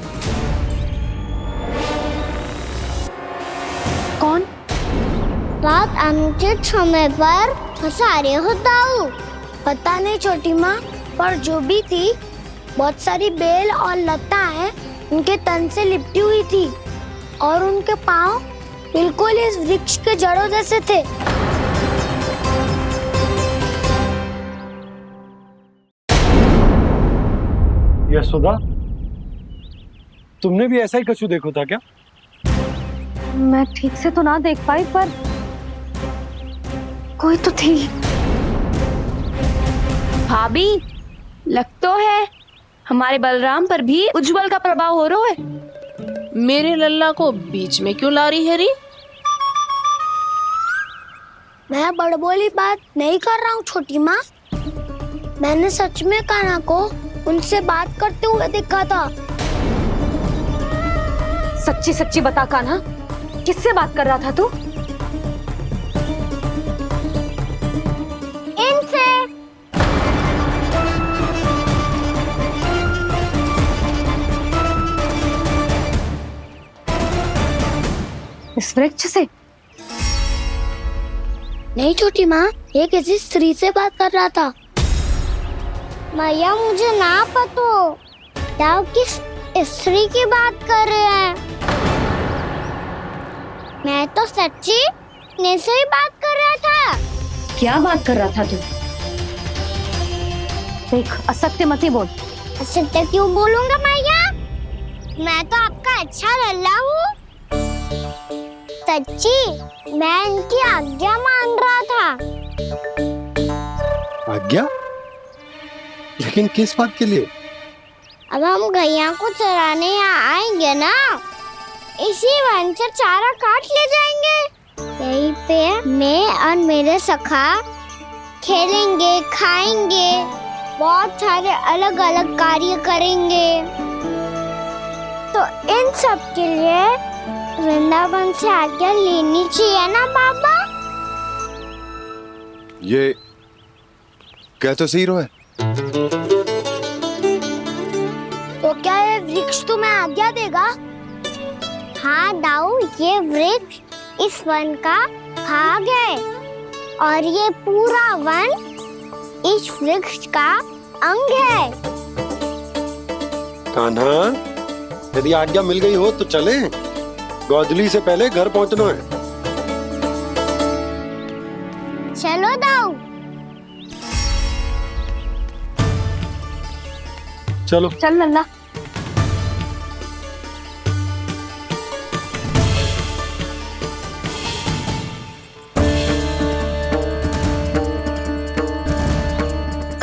कौन? रात अनुचित समय पर फंसारे हो दाऊ। पता नहीं छोटी माँ, पर जो भी थी बहुत सारी बेल और लताएं उनके तन से लिपटी हुई थी और उनके पाँव बिल्कुल इस वृक्ष के जड़ों जैसे थे। यशोदा, तुमने भी ऐसा ही कछु देखो था क्या? मैं ठीक से तो ना देख पाई, पर कोई तो थी। भाभी, लग तो है हमारे बलराम पर भी उज्जवल का प्रभाव हो रहा है। मेरे लल्ला को बीच में क्यों ला रही है री? मैं बड़बोली बात नहीं कर रहा हूँ छोटी माँ। मैंने सच में कान्हा को उनसे बात करते हुए देखा था। सच्ची सच्ची बता कान्हा, किससे बात कर रहा था तू? इनसे। इस वृक्ष से? नहीं छोटी माँ, ये किसी स्त्री से बात कर रहा था। मैया मुझे ना पतो दाऊ किस स्त्री की बात कर रहे हैं। मैं तो सच्ची ने से ही बात कर रहा था। क्या बात कर रहा था तू? देख, असत्य मत ही बोल। असत्य क्यों बोलूंगा मैया? मैं तो आपका अच्छा लल्ला हूँ। सच्ची मैं इनकी आज्ञा मान रहा था। आज्ञा? लेकिन किस बात के लिए? अब हम गैया को चराने यहाँ आएंगे ना, इसी वन से चारा काट ले जाएंगे। यहीं पे मैं और मेरे सखा खेलेंगे, खाएंगे, बहुत सारे अलग अलग कार्य करेंगे। तो इन सब के लिए वृंदावन से आज्ञा लेनी चाहिए ना बाबा? ये क्या तो सही रो है। तो क्या ये वृक्ष तुम्हें आज्ञा देगा? हाँ दाऊ, ये वृक्ष इस वन का भाग है और ये पूरा वन इस वृक्ष का अंग है। कान्हा, यदि आज्ञा मिल गई हो तो चले। गोधली से पहले घर पहुंचना है। चलो दाऊ। चलो चल लल्ला।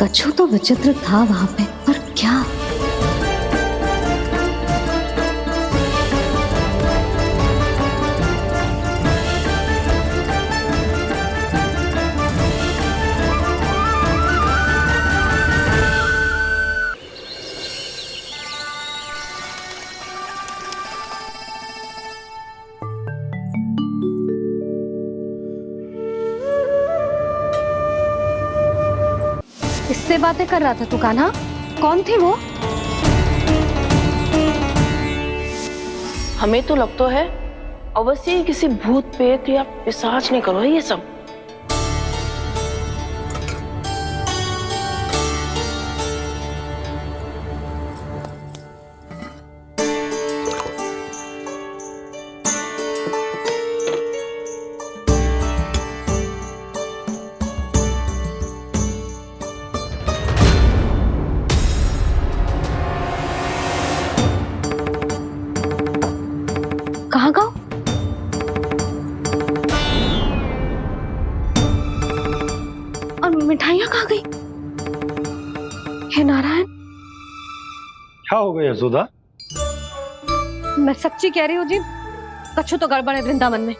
कछु तो विचित्र था वहां पे, पर क्या? किससे बातें कर रहा था तू कान्हा? कौन थी वो? हमें तो लगता है अवश्य ही किसी भूत प्रेत या पिशाच ने करो ये सब। कहाँ गो? और मिठाइयाँ कहाँ गई? हे नारायण! क्या हो गया यशोदा? मैं सच्ची कह रही हूँ जी, कछु तो गड़बड़ है वृंदावन में।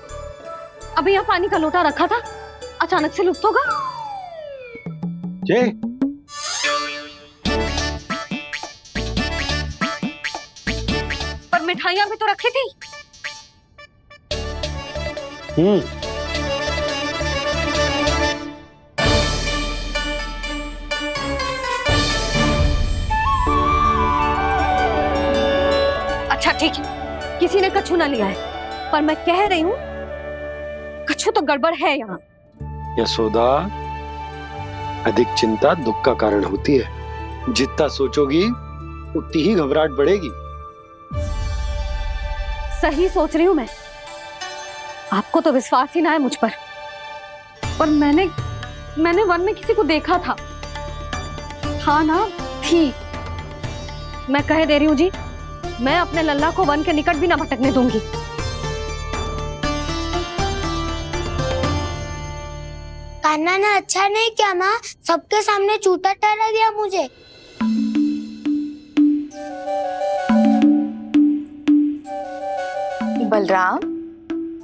अभी यहाँ पानी का लोटा रखा था, अचानक से लुप्त होगा। जय, पर मिठाइयाँ भी तो रखी थी। अच्छा ठीक है, किसी ने कछु ना लिया है, पर मैं कह रही हूँ कछु तो गड़बड़ है यहाँ। यशोदा, अधिक चिंता दुख का कारण होती है। जितना सोचोगी उतनी ही घबराहट बढ़ेगी। सही सोच रही हूँ मैं। आपको तो विश्वास ही ना है मुझ पर मैंने वन में किसी को देखा था। हाँ ना, थी। मैं कह दे रही हूँ जी, मैं अपने लल्ला को वन के निकट भी ना भटकने दूंगी। कान्हा ने अच्छा नहीं किया माँ, सबके सामने झूठा ठहरा दिया मुझे। बलराम,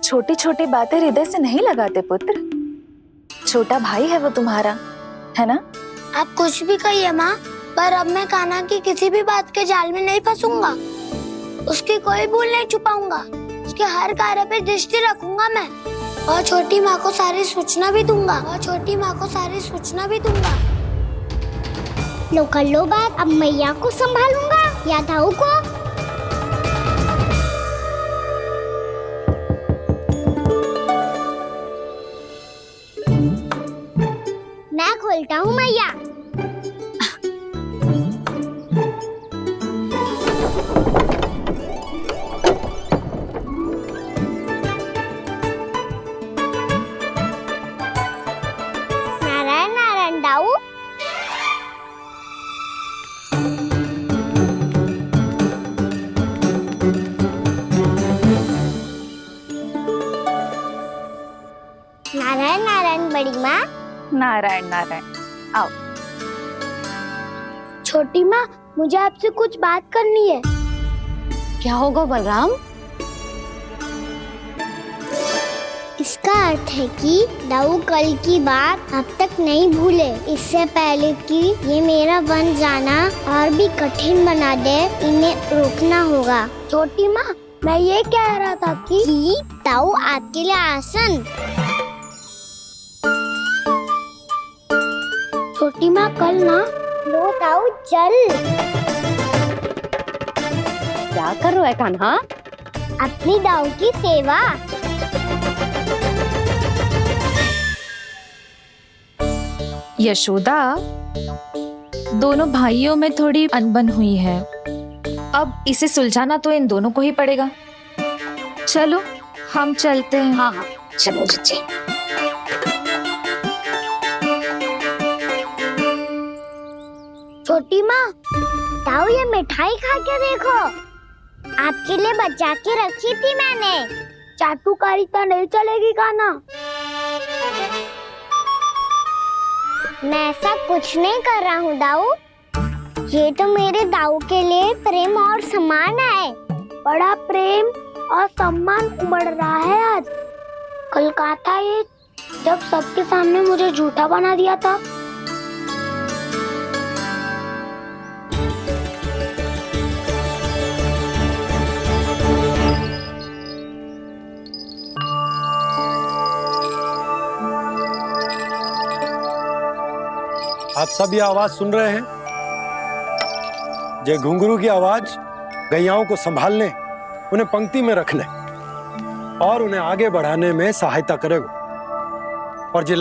छोटी छोटी बातें हृदय से नहीं लगाते पुत्र। छोटा भाई है वो तुम्हारा, है ना? आप कुछ भी कहिए माँ, पर अब मैं कान्हा की किसी भी बात के जाल में नहीं फंसूंगा। उसकी कोई भूल नहीं छुपाऊंगा। उसके हर कार्य पे दृष्टि रखूंगा मैं, और छोटी माँ को सारी सूचना भी दूंगा। लो कर लो बात, अब मैया को संभालूंगा या दाऊ को। मैं खोलता हूँ मैया। नारायण नारायण दाऊ। नारायण नारायण बड़ी माँ। नारायण नारायण, आओ। छोटी माँ, मुझे आपसे कुछ बात करनी है। क्या होगा बलराम? इसका अर्थ है कि दाऊ कल की बात अब तक नहीं भूले। इससे पहले कि ये मेरा वन जाना और भी कठिन बना दे, इन्हें रोकना होगा। छोटी माँ, मैं ये कह रहा था कि दाऊ आपके लिए आसन। छोटी माँ, कल ना लो दाऊ चल। क्या कर रहा है कान्हा? अपनी दाऊ की सेवा। यशोदा, दोनों भाइयों में थोड़ी अनबन हुई है। अब इसे सुलझाना तो इन दोनों को ही पड़ेगा। चलो हम चलते हैं। हाँ हाँ, चलो चचे। छोटी माँ, दाऊ ये मिठाई खा के देखो। आपके लिए बचा के रखी थी मैंने। चाटुकारिता नहीं चलेगी कान्हा। मैं ऐसा कुछ नहीं कर रहा हूँ दाऊ। ये तो मेरे दाऊ के लिए प्रेम और सम्मान है। बड़ा प्रेम और सम्मान उमड़ रहा है आज। कल कहा था ये, जब सबके सामने मुझे झूठा बना दिया था। आप सब ये आवाज सुन रहे हैं? ये घुंघरू की आवाज गैयाओं को संभालने, उन्हें पंक्ति में रखने और उन्हें आगे बढ़ाने में सहायता करेगा। और ये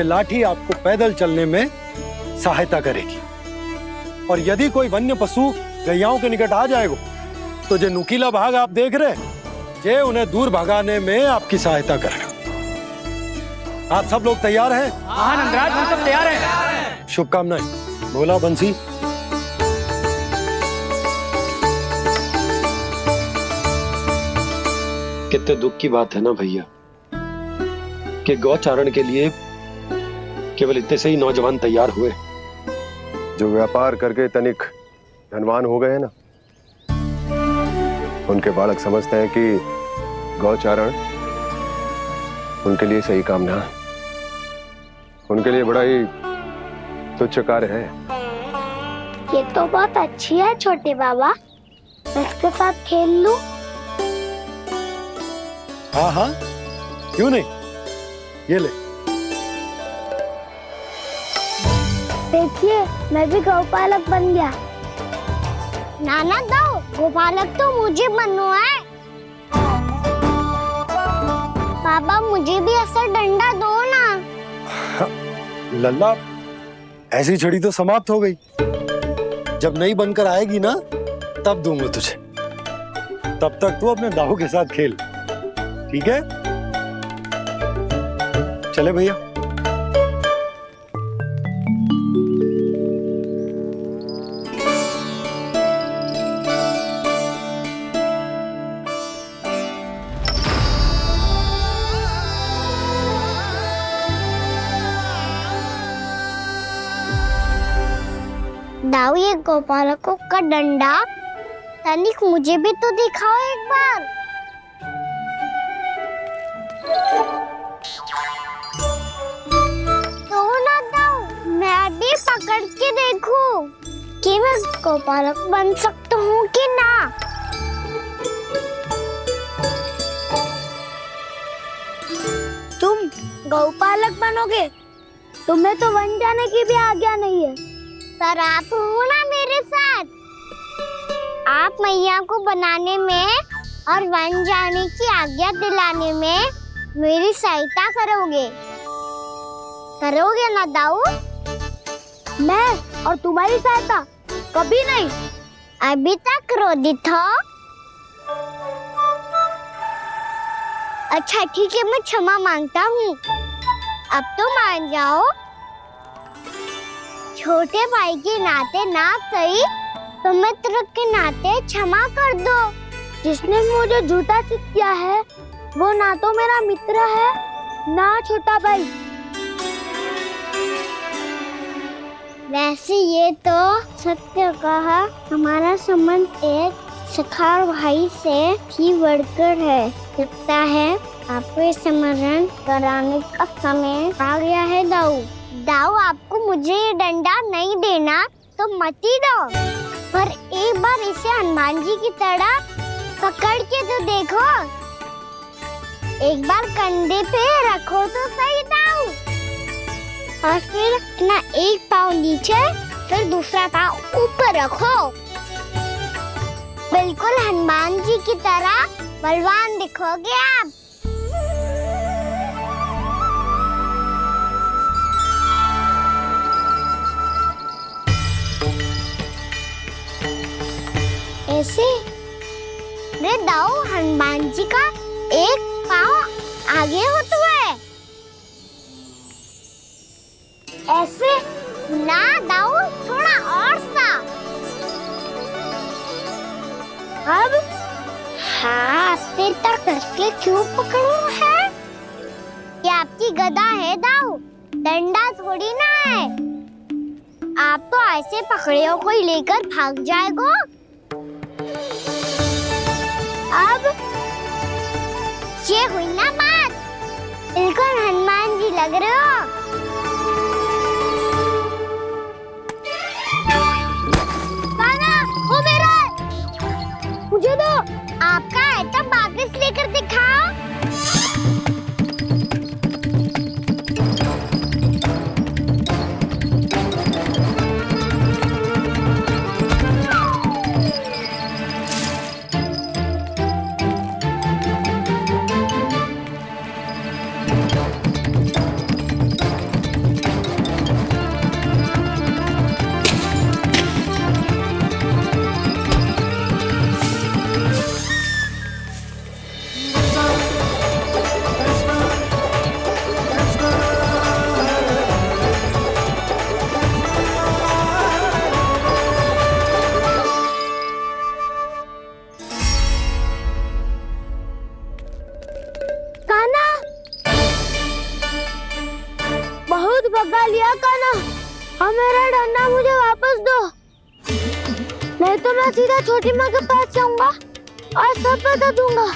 लाठी आपको पैदल चलने में सहायता करेगी। और यदि कोई वन्य पशु गैयाओं के निकट आ जाएगा तो जो नुकीला भाग आप देख रहे हैं, ये उन्हें दूर भगाने में आपकी सहायता करेगा। आप सब लोग तैयार हैं? हाँ नंदराज, हम सब तैयार हैं। शुभकामनाएं। बोला बंसी। कितने दुख की बात है ना भैया कि गौचारण के लिए केवल इतने से ही नौजवान तैयार हुए। जो व्यापार करके तनिक धनवान हो गए ना, उनके बालक समझते हैं कि गौचारण उनके लिए सही काम ना है। उनके लिए बड़ा ही तुच्छ कार्य है। ये तो बहुत अच्छी है छोटे बाबा, मैं इसके साथ खेल लूं। हाँ हाँ, क्यों नहीं, ये ले। देखिए मैं भी गौपालक बन गया। नाना दो, गौपालक तो मुझे बनना है। पापा मुझे भी ऐसा डंडा दो ना। लल्ला, ऐसी छड़ी तो समाप्त हो गई। जब नई बनकर आएगी ना तब दूंगा तुझे। तब तक तू अपने दाऊ के साथ खेल, ठीक है? चले भैया। दाऊ, ये गोपालकों का डंडा तनिक मुझे भी तो दिखाओ एक बार। तो ना दाऊ, मैं भी पकड़ के देखूं कि मैं गोपालक बन सकता हूँ कि ना। तुम गौपालक बनोगे? तुम्हें तो वन जाने की भी आज्ञा नहीं है। पर आप हो ना मेरे साथ। आप मैया को बनाने में और वन जाने की आज्ञा दिलाने में मेरी सहायता करोगे, करोगे ना दाऊ? मैं और तुम्हारी सहायता कभी नहीं। अभी तक क्रोधित हो? अच्छा ठीक है, मैं क्षमा मांगता हूँ। अब तो मान जाओ। छोटे भाई के नाते ना सही तो मित्र के नाते क्षमा कर दो। जिसने मुझे झूठा सिद्ध किया है वो ना तो मेरा मित्र है ना छोटा भाई। वैसे ये तो सत्य कहा, हमारा संबंध एक सखा भाई से भी बढ़कर है। लगता है आपको स्मरण कराने का समय आ गया है दाऊ। दाऊ, आपको मुझे ये डंडा नहीं देना तो मत ही दो, पर एक बार इसे हनुमान जी की तरह पकड़ के तो देखो। एक बार कंधे पे रखो तो सही दाऊ, और फिर अपना एक पाँव नीचे फिर दूसरा पाँव ऊपर रखो। बिल्कुल हनुमान जी की तरह बलवान दिखोगे आप। ऐसे रे दाऊ, हनुमान जी का एक पाँव आगे होता है। ऐसे ना दाऊ, थोड़ा और सा। अब हाथ पे तक करके क्यों पकड़ो है? ये आपकी गदा है दाऊ, डंडा थोड़ी ना है। आप तो ऐसे पकड़े हो कोई लेकर भाग जाएगा। अब ये हुई ना बात, बिल्कुल हनुमान जी लग रहे हो। कान्हा, वो मेरा है। मुझे दो। आपका है तो वापस लेकर दिखाओ। भगा लिया कान्हा, अब मेरा डंडा मुझे वापस दो, नहीं तो मैं सीधा छोटी माँ के पास जाऊंगा और सब बता दूंगा।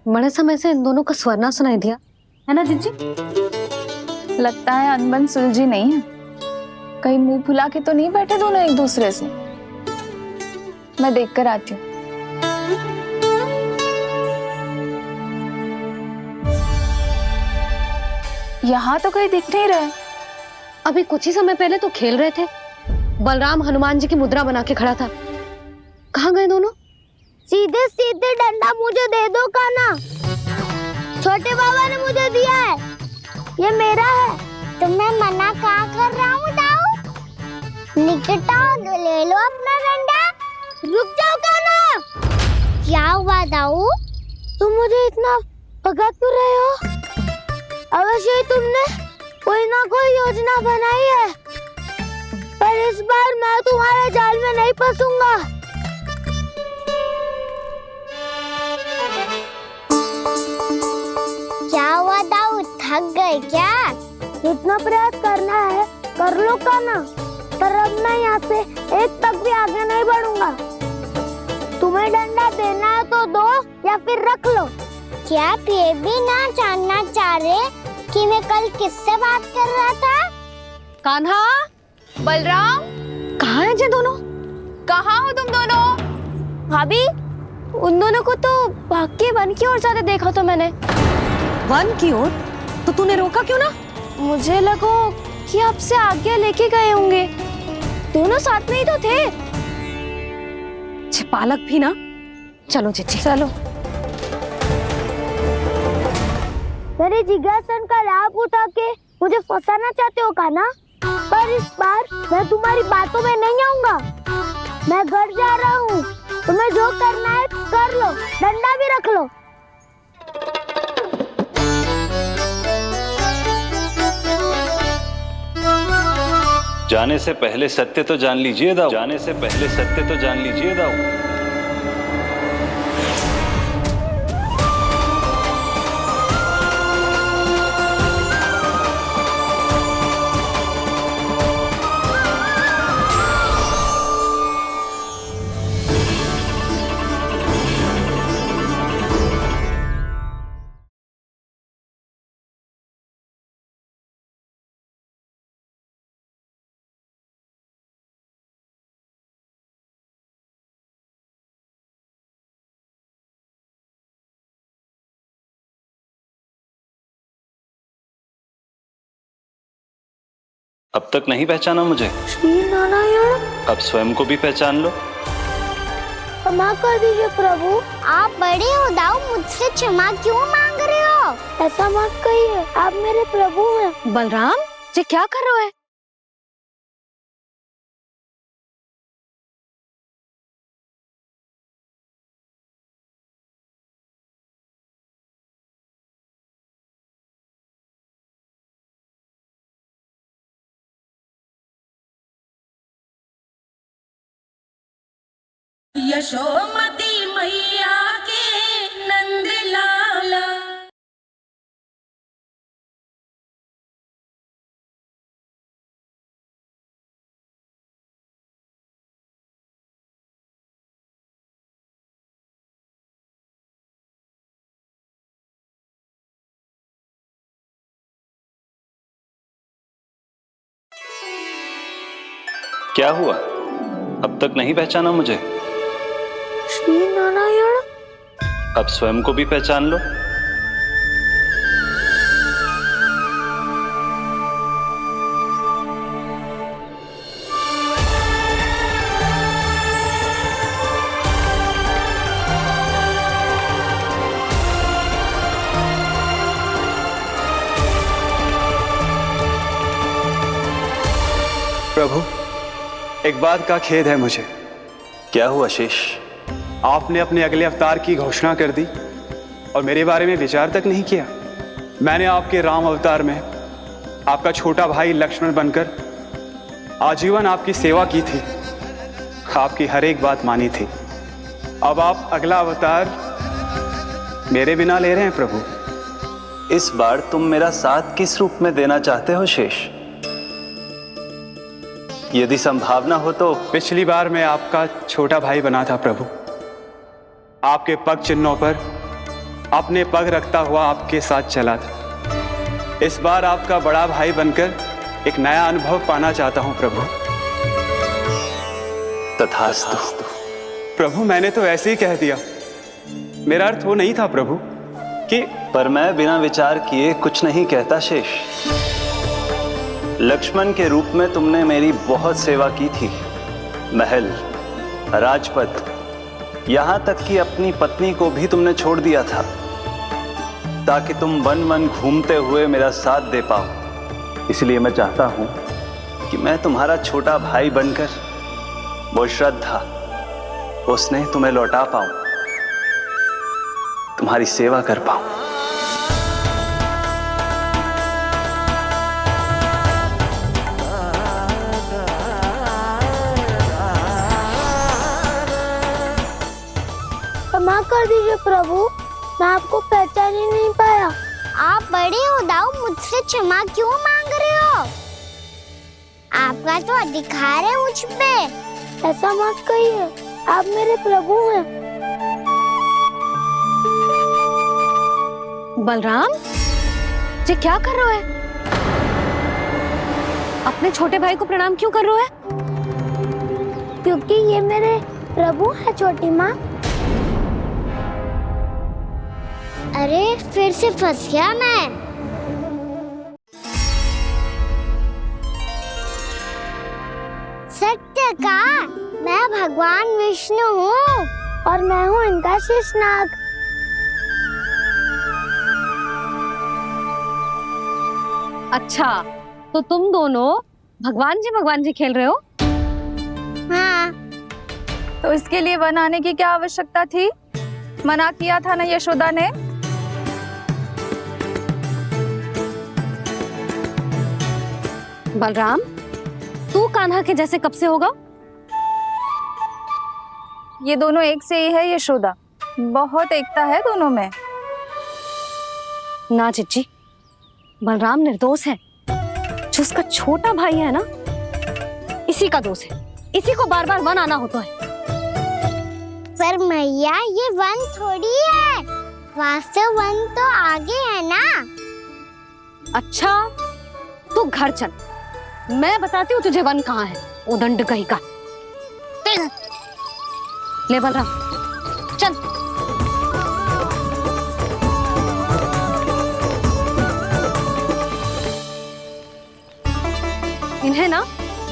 बड़े समय से इन दोनों का स्वर ना सुनाई दिया, है ना जीजी? लगता है अनबन सुलझी नहीं है। कहीं मुंह फुला के तो नहीं बैठे दोनों एक दूसरे से। मैं देख कर आती हूँ। यहाँ तो कहीं दिख नहीं रहे। अभी कुछ ही समय पहले तो खेल रहे थे। बलराम हनुमान जी की मुद्रा बना के खड़ा था। कहाँ गए दोनों? सीधे सीधे डंडा मुझे दे दो कान्हा। छोटे बाबा ने मुझे दिया है, ये मेरा है। तो मैं मना कहाँ कर रहा हूँ दाऊ? निकट आओ, ले लो अपना डंडा। रुक जाओ कान्हा। क्या हुआ दाऊ? तुम मुझे इतना भगा क्यों रहे हो? अवश्य ही तुमने कोई ना कोई योजना बनाई है, पर इस बार मैं तुम्हारे जाल में नहीं फंसूंगा। क्या हुआ दाऊ, थक गए क्या? जितना प्रयास करना है कर लो कान्हा, पर अब मैं यहाँ से एक तक भी आगे नहीं बढ़ूंगा। तुम्हें डंडा देना है तो दो या फिर रख लो। क्या आप ये भी ना जानना चाह रहे कि मैं कल किससे बात कर रहा था? कान्हा, बलराम, कहाँ हैं ये दोनों? कहाँ हो तुम दोनों? भाभी, उन दोनों को तो भाग के वन की ओर जाते देखा तो मैंने। वन की ओर? तो तूने रोका क्यों ना? मुझे लगो कि आपसे आगे लेके गए होंगे। दोनों साथ में ही तो थे। पालक भी ना। चलो चिट्ठी, चलो। मेरे जिज्ञासन का लाभ उठा के मुझे फंसाना चाहते हो कान्हा? पर इस बार मैं तुम्हारी बातों में नहीं आऊंगा। मैं घर जा रहा हूँ, तुम्हें जो करना है कर लो, डंडा भी रख लो। जाने से पहले सत्य तो जान लीजिए दाऊ। जाने से पहले सत्य तो जान लीजिए दाऊ। अब तक नहीं पहचाना मुझे? श्री नारायण। अब स्वयं को भी पहचान लो। क्षमा कर दीजिए प्रभु। आप बड़े हो दाऊ, मुझसे क्षमा क्यों मांग रहे हो? ऐसा मत कहिए, आप मेरे प्रभु हैं। बलराम, ये क्या कर रहे हो? यशोमती मैया के नंद लाला। क्या हुआ? अब तक नहीं पहचाना मुझे? श्री नारायण। अब स्वयं को भी पहचान लो। प्रभु, एक बात का खेद है मुझे। क्या हुआ शेष? आपने अपने अगले अवतार की घोषणा कर दी और मेरे बारे में विचार तक नहीं किया। मैंने आपके राम अवतार में आपका छोटा भाई लक्ष्मण बनकर आजीवन आपकी सेवा की थी, आपकी हर एक बात मानी थी। अब आप अगला अवतार मेरे बिना ले रहे हैं प्रभु। इस बार तुम मेरा साथ किस रूप में देना चाहते हो शेष? यदि संभावना हो तो। पिछली बार मैं आपका छोटा भाई बना था प्रभु, आपके पग चिन्हों पर अपने पग रखता हुआ आपके साथ चला था। इस बार आपका बड़ा भाई बनकर एक नया अनुभव पाना चाहता हूं प्रभु। तथास्तु। प्रभु, मैंने तो ऐसे ही कह दिया, मेरा अर्थ वो नहीं था प्रभु। कि पर मैं बिना विचार किए कुछ नहीं कहता शेष। लक्ष्मण के रूप में तुमने मेरी बहुत सेवा की थी। महल, राजपथ, यहां तक कि अपनी पत्नी को भी तुमने छोड़ दिया था ताकि तुम वन वन घूमते हुए मेरा साथ दे पाओ। इसलिए मैं चाहता हूं कि मैं तुम्हारा छोटा भाई बनकर वो श्रद्धा, वो स्नेह तुम्हें लौटा पाऊं, तुम्हारी सेवा कर पाऊं। क्षमा कर दीजिए प्रभु, मैं आपको पहचान ही नहीं पाया। आप बड़े हो दाऊ, मुझसे क्षमा क्यों मांग रहे हो? आपका तो अधिकार है मुझ पे। ऐसा मत कहिए, आप मेरे प्रभु हैं। बलराम, ये क्या कर रहे हो? अपने छोटे भाई को प्रणाम क्यों कर रहे हो? क्योंकि ये मेरे प्रभु है छोटी माँ। अरे फिर से फंस गया मैं। सत्य का, मैं भगवान विष्णु हूँ और मैं हूँ इनका शेषनाग। अच्छा, तो तुम दोनों भगवान जी खेल रहे हो? हाँ। तो इसके लिए वन आने की क्या आवश्यकता थी? मना किया था ना यशोदा ने। बलराम, तू कान्हा के जैसे कब से होगा? ये दोनों एक से ही है यशोदा, बहुत एकता है दोनों में। ना चिच्ची, बलराम निर्दोष है। जो उसका छोटा भाई है ना, इसी का दोष है। इसी को बार बार वन आना होता है। पर मैया, ये वन थोड़ी है, वास्तव वन तो आगे है ना। अच्छा, तू घर चल, मैं बताती हूँ तुझे वन कहाँ है। उदंड कहीं का। ले बलराम, चल। इन्हें ना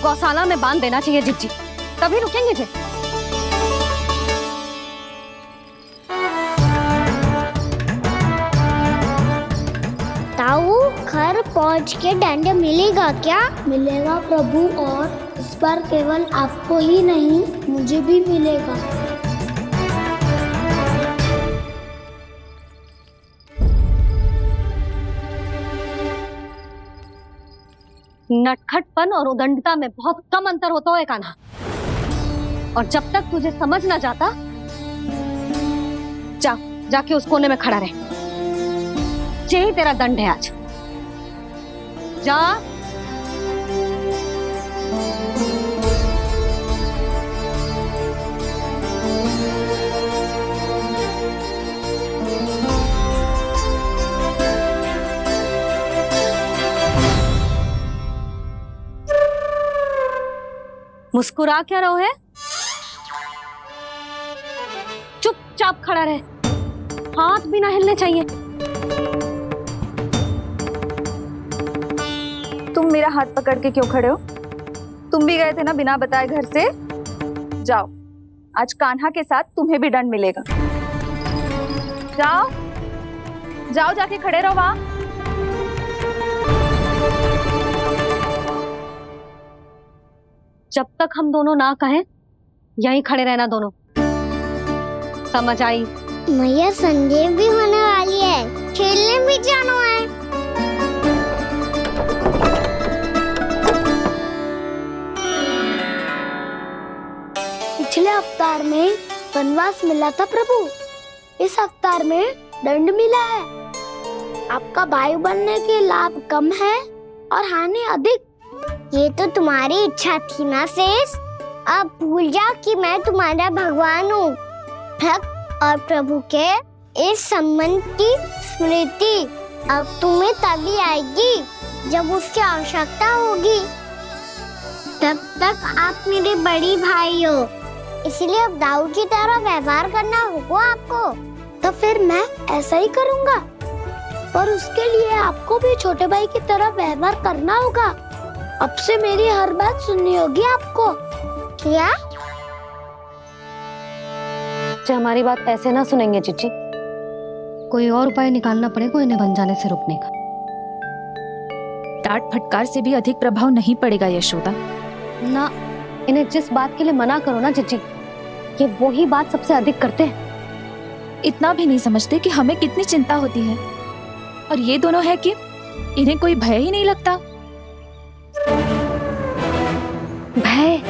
गौशाला में बांध देना चाहिए जिज्जी, तभी रुकेंगे जे। ताऊ, घर पहुंच के दंड मिलेगा क्या? मिलेगा प्रभु, और इस बार केवल आपको ही नहीं, मुझे भी मिलेगा। नटखटपन और उदंडता में बहुत कम अंतर होता है कान्हा, और जब तक तुझे समझ ना जाता, जाके उस कोने में खड़ा रहे। यही तेरा दंड है आज। जा। मुस्कुरा क्या रहो है? चुपचाप खड़ा रहे, हाथ भी ना हिलने चाहिए। तुम मेरा हाथ पकड़ के क्यों खड़े हो? तुम भी गए थे ना बिना बताए घर से। जाओ, आज कान्हा के साथ तुम्हें भी दंड मिलेगा। जाओ जाओ, जाके खड़े रहो वहां। जब तक हम दोनों ना कहें, यहीं खड़े रहना दोनों। समझ आई? मैया, संडे भी होने वाली है, खेलने भी जाना है। पिछले अवतार में वनवास मिला था प्रभु, इस अवतार में दंड मिला है। आपका भाई बनने के लाभ कम है और हानि अधिक। ये तो तुम्हारी इच्छा थी ना शेष। अब भूल जा कि मैं तुम्हारा भगवान हूँ। भक्त और प्रभु के इस संबंध की स्मृति अब तुम्हें तभी आएगी जब उसकी आवश्यकता होगी। तब तक आप मेरे बड़ी भाई हो, इसलिए अब दाऊ की तरह व्यवहार करना होगा आपको। तो फिर मैं ऐसा ही करूँगा। पर उसके लिए आपको भी छोटे भाई की तरह व्यवहार करना होगा। अब से मेरी हर बात सुननी होगी आपको। क्या? हमारी बात ऐसे ना सुनेंगे चिची। कोई और उपाय निकालना पड़ेगा इन्हें बन जाने से रुकने का। डांट फटकार से भी अधिक प्रभाव नहीं पड़ेगा यशोदा। ना, इन्हें जिस बात के लिए मना करो ना चिची, ये वही बात सबसे अधिक करते हैं। इतना भी नहीं समझते कि हमें कितनी चिंता होती है, और ये दोनों है कि इन्हें कोई भय ही नहीं लगता। भय?